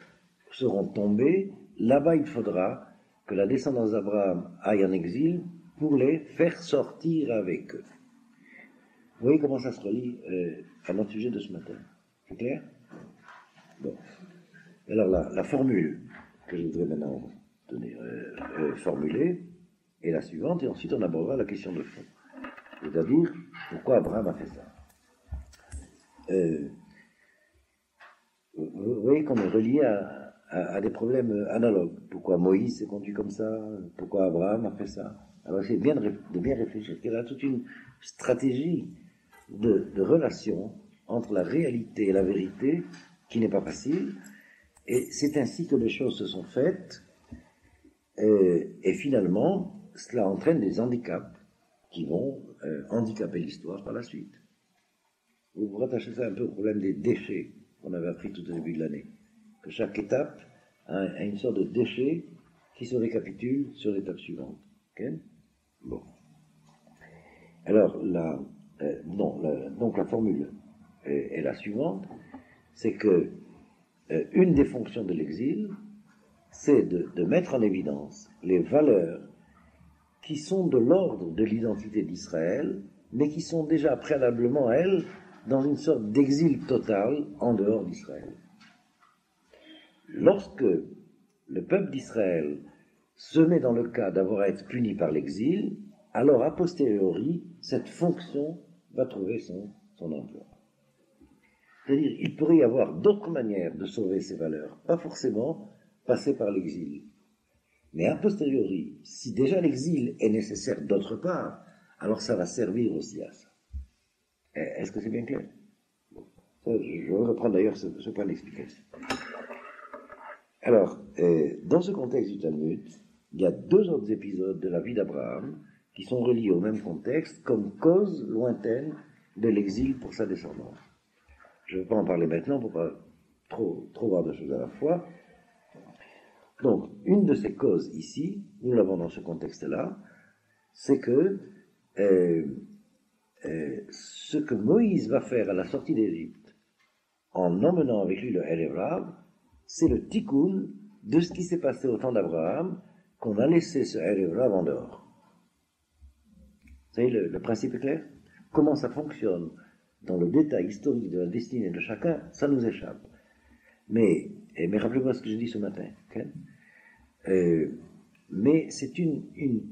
seront tombées, là-bas il faudra que la descendance d'Abraham aille en exil pour les faire sortir avec eux. Vous voyez comment ça se relie à notre sujet de ce matin? C'est clair? Bon. Alors la formule que je voudrais maintenant formuler est la suivante, et ensuite on abordera la question de fond. C'est-à-dire, pourquoi Abraham a fait ça? Vous voyez qu'on est relié à des problèmes analogues. Pourquoi Moïse s'est conduit comme ça? Pourquoi Abraham a fait ça? Alors c'est bien de bien réfléchir. Il y a toute une stratégie de relation entre la réalité et la vérité qui n'est pas facile, et c'est ainsi que les choses se sont faites, et finalement cela entraîne des handicaps qui vont handicaper l'histoire par la suite. Vous vous rattachez ça un peu au problème des déchets qu'on avait appris tout au début de l'année, que chaque étape a une sorte de déchet qui se récapitule sur l'étape suivante. Okay? Bon. Alors donc la formule est la suivante, c'est que une des fonctions de l'exil, c'est de mettre en évidence les valeurs qui sont de l'ordre de l'identité d'Israël, mais qui sont déjà préalablement, elles, dans une sorte d'exil total en dehors d'Israël. Lorsque le peuple d'Israël se met dans le cas d'avoir à être puni par l'exil, alors a posteriori, cette fonction va trouver son emploi. C'est-à-dire, il pourrait y avoir d'autres manières de sauver ces valeurs, pas forcément passer par l'exil. Mais a posteriori, si déjà l'exil est nécessaire d'autre part, alors ça va servir aussi à ça. Est-ce que c'est bien clair? Ça, je vais reprendre d'ailleurs ce point d'explication. Alors, dans ce contexte du Talmud, il y a deux autres épisodes de la vie d'Abraham qui sont reliés au même contexte comme cause lointaine de l'exil pour sa descendance. Je ne vais pas en parler maintenant pour ne pas trop voir de choses à la fois. Donc, une de ces causes ici, nous l'avons dans ce contexte-là, c'est que ce que Moïse va faire à la sortie d'Égypte, en emmenant avec lui le Erev Rav, c'est le tikkun de ce qui s'est passé au temps d'Abraham, qu'on a laissé ce Erev Rav en dehors. Vous savez, le principe est clair? Comment ça fonctionne dans le détail historique de la destinée de chacun, ça nous échappe. Mais rappelez-moi ce que j'ai dit ce matin. Okay? Mais c'est une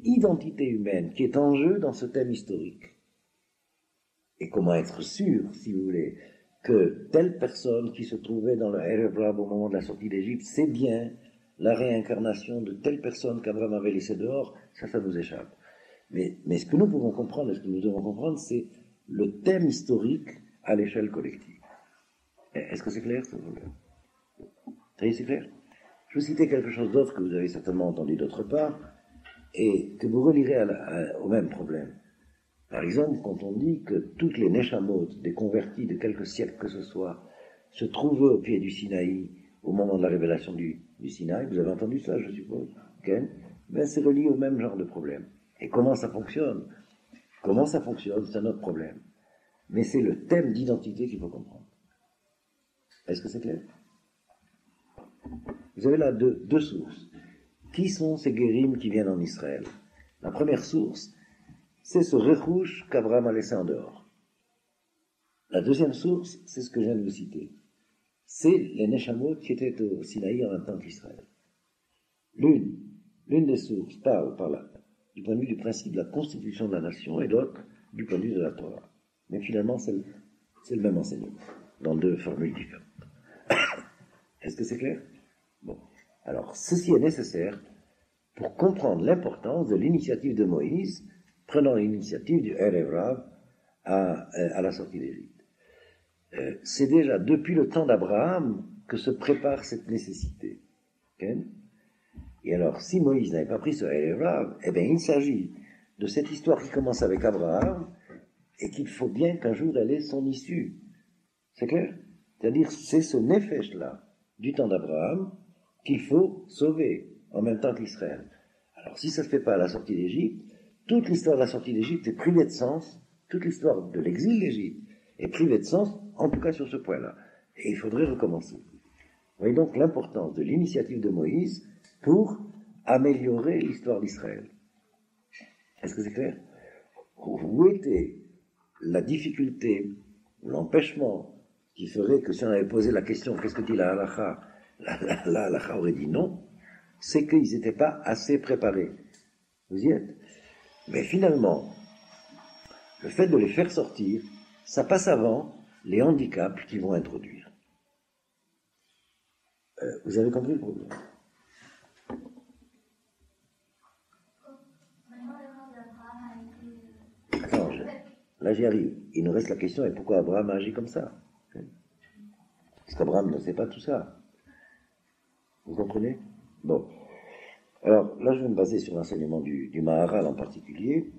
identité humaine qui est en jeu dans ce thème historique. Et comment être sûr, si vous voulez, que telle personne qui se trouvait dans le Erev Rav au moment de la sortie d'Égypte, c'est bien la réincarnation de telle personne qu'Abraham avait laissée dehors, ça nous échappe. Mais ce que nous pouvons comprendre, et ce que nous devons comprendre, c'est le thème historique à l'échelle collective. Est-ce que c'est clair? Ça y est, c'est clair? Je vais citer quelque chose d'autre que vous avez certainement entendu d'autre part. et que vous relirez au même problème. Par exemple, quand on dit que toutes les Neshamot des convertis de quelques siècles que ce soit se trouvaient au pied du Sinaï au moment de la révélation du Sinaï, vous avez entendu ça, je suppose, okay? Ben, c'est relié au même genre de problème. Et comment ça fonctionne? Comment ça fonctionne, c'est un autre problème. Mais c'est le thème d'identité qu'il faut comprendre. Est-ce que c'est clair? Vous avez là deux sources. Qui sont ces guérims qui viennent en Israël? La première source, c'est ce rerouche qu'Abraham a laissé en dehors. La deuxième source, c'est ce que je viens de vous citer. C'est les Neshamot qui étaient au Sinaï en même temps qu'Israël. L'une des sources parle par là, du point de vue du principe de la constitution de la nation, et l'autre du point de vue de la Torah. Mais finalement, c'est le même enseignement, dans deux formules différentes. Est-ce que c'est clair? Bon. Alors, ceci est nécessaire pour comprendre l'importance de l'initiative de Moïse, prenant l'initiative du Erev Rav à la sortie d'Égypte. C'est déjà depuis le temps d'Abraham que se prépare cette nécessité. Okay? Et alors, si Moïse n'avait pas pris ce Erev Rav, eh bien, il s'agit de cette histoire qui commence avec Abraham et qu'il faut bien qu'un jour elle ait son issue. C'est clair? C'est-à-dire, c'est ce Nefesh-là, du temps d'Abraham, qu'il faut sauver, en même temps qu'Israël. Alors, si ça ne se fait pas à la sortie d'Égypte, toute l'histoire de la sortie d'Égypte est privée de sens, toute l'histoire de l'exil d'Égypte est privée de sens, en tout cas sur ce point-là. Et il faudrait recommencer. Vous voyez donc l'importance de l'initiative de Moïse pour améliorer l'histoire d'Israël. Est-ce que c'est clair? Où était la difficulté, l'empêchement qui ferait que si on avait posé la question « qu'est-ce que dit la halakha ?» la halakha aurait dit non, c'est qu'ils n'étaient pas assez préparés. Vous y êtes? Mais finalement, le fait de les faire sortir, ça passe avant les handicaps qu'ils vont introduire. Vous avez compris le problème? Attends, là j'y arrive. Il nous reste la question, et pourquoi Abraham a agi comme ça? Parce qu'Abraham ne sait pas tout ça. Vous comprenez? Bon. Alors, là, je vais me baser sur l'enseignement du Maharal en particulier,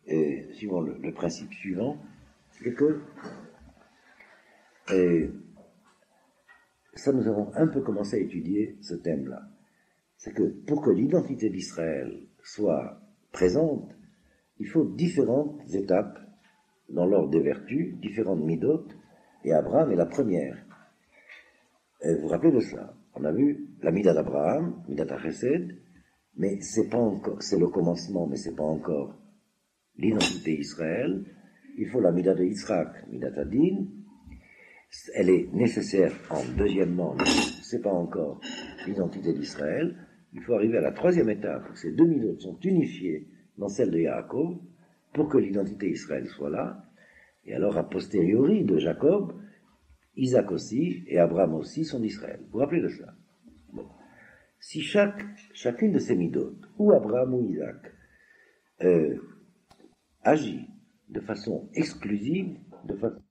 et suivant le principe suivant, c'est que ça, nous avons un peu commencé à étudier ce thème-là. C'est que pour que l'identité d'Israël soit présente, il faut différentes étapes dans l'ordre des vertus, différentes midotes, et Abraham est la première. Vous vous rappelez de cela? On a vu la mida d'Abraham, mida d'Achesed, mais c'est pas encore, c'est le commencement, mais c'est pas encore l'identité Israël. Il faut la mida de Yitzhak, mida d'Adin. Elle est nécessaire en deuxièmement, mais c'est pas encore l'identité d'Israël. Il faut arriver à la troisième étape. Ces deux midotes sont unifiées dans celle de Yaakov pour que l'identité Israël soit là. Et alors, a posteriori de Jacob, Isaac aussi et Abraham aussi sont d'Israël. Vous vous rappelez de cela? Bon. Si chacune de ces midotes, ou Abraham ou Isaac, agit de façon exclusive, de façon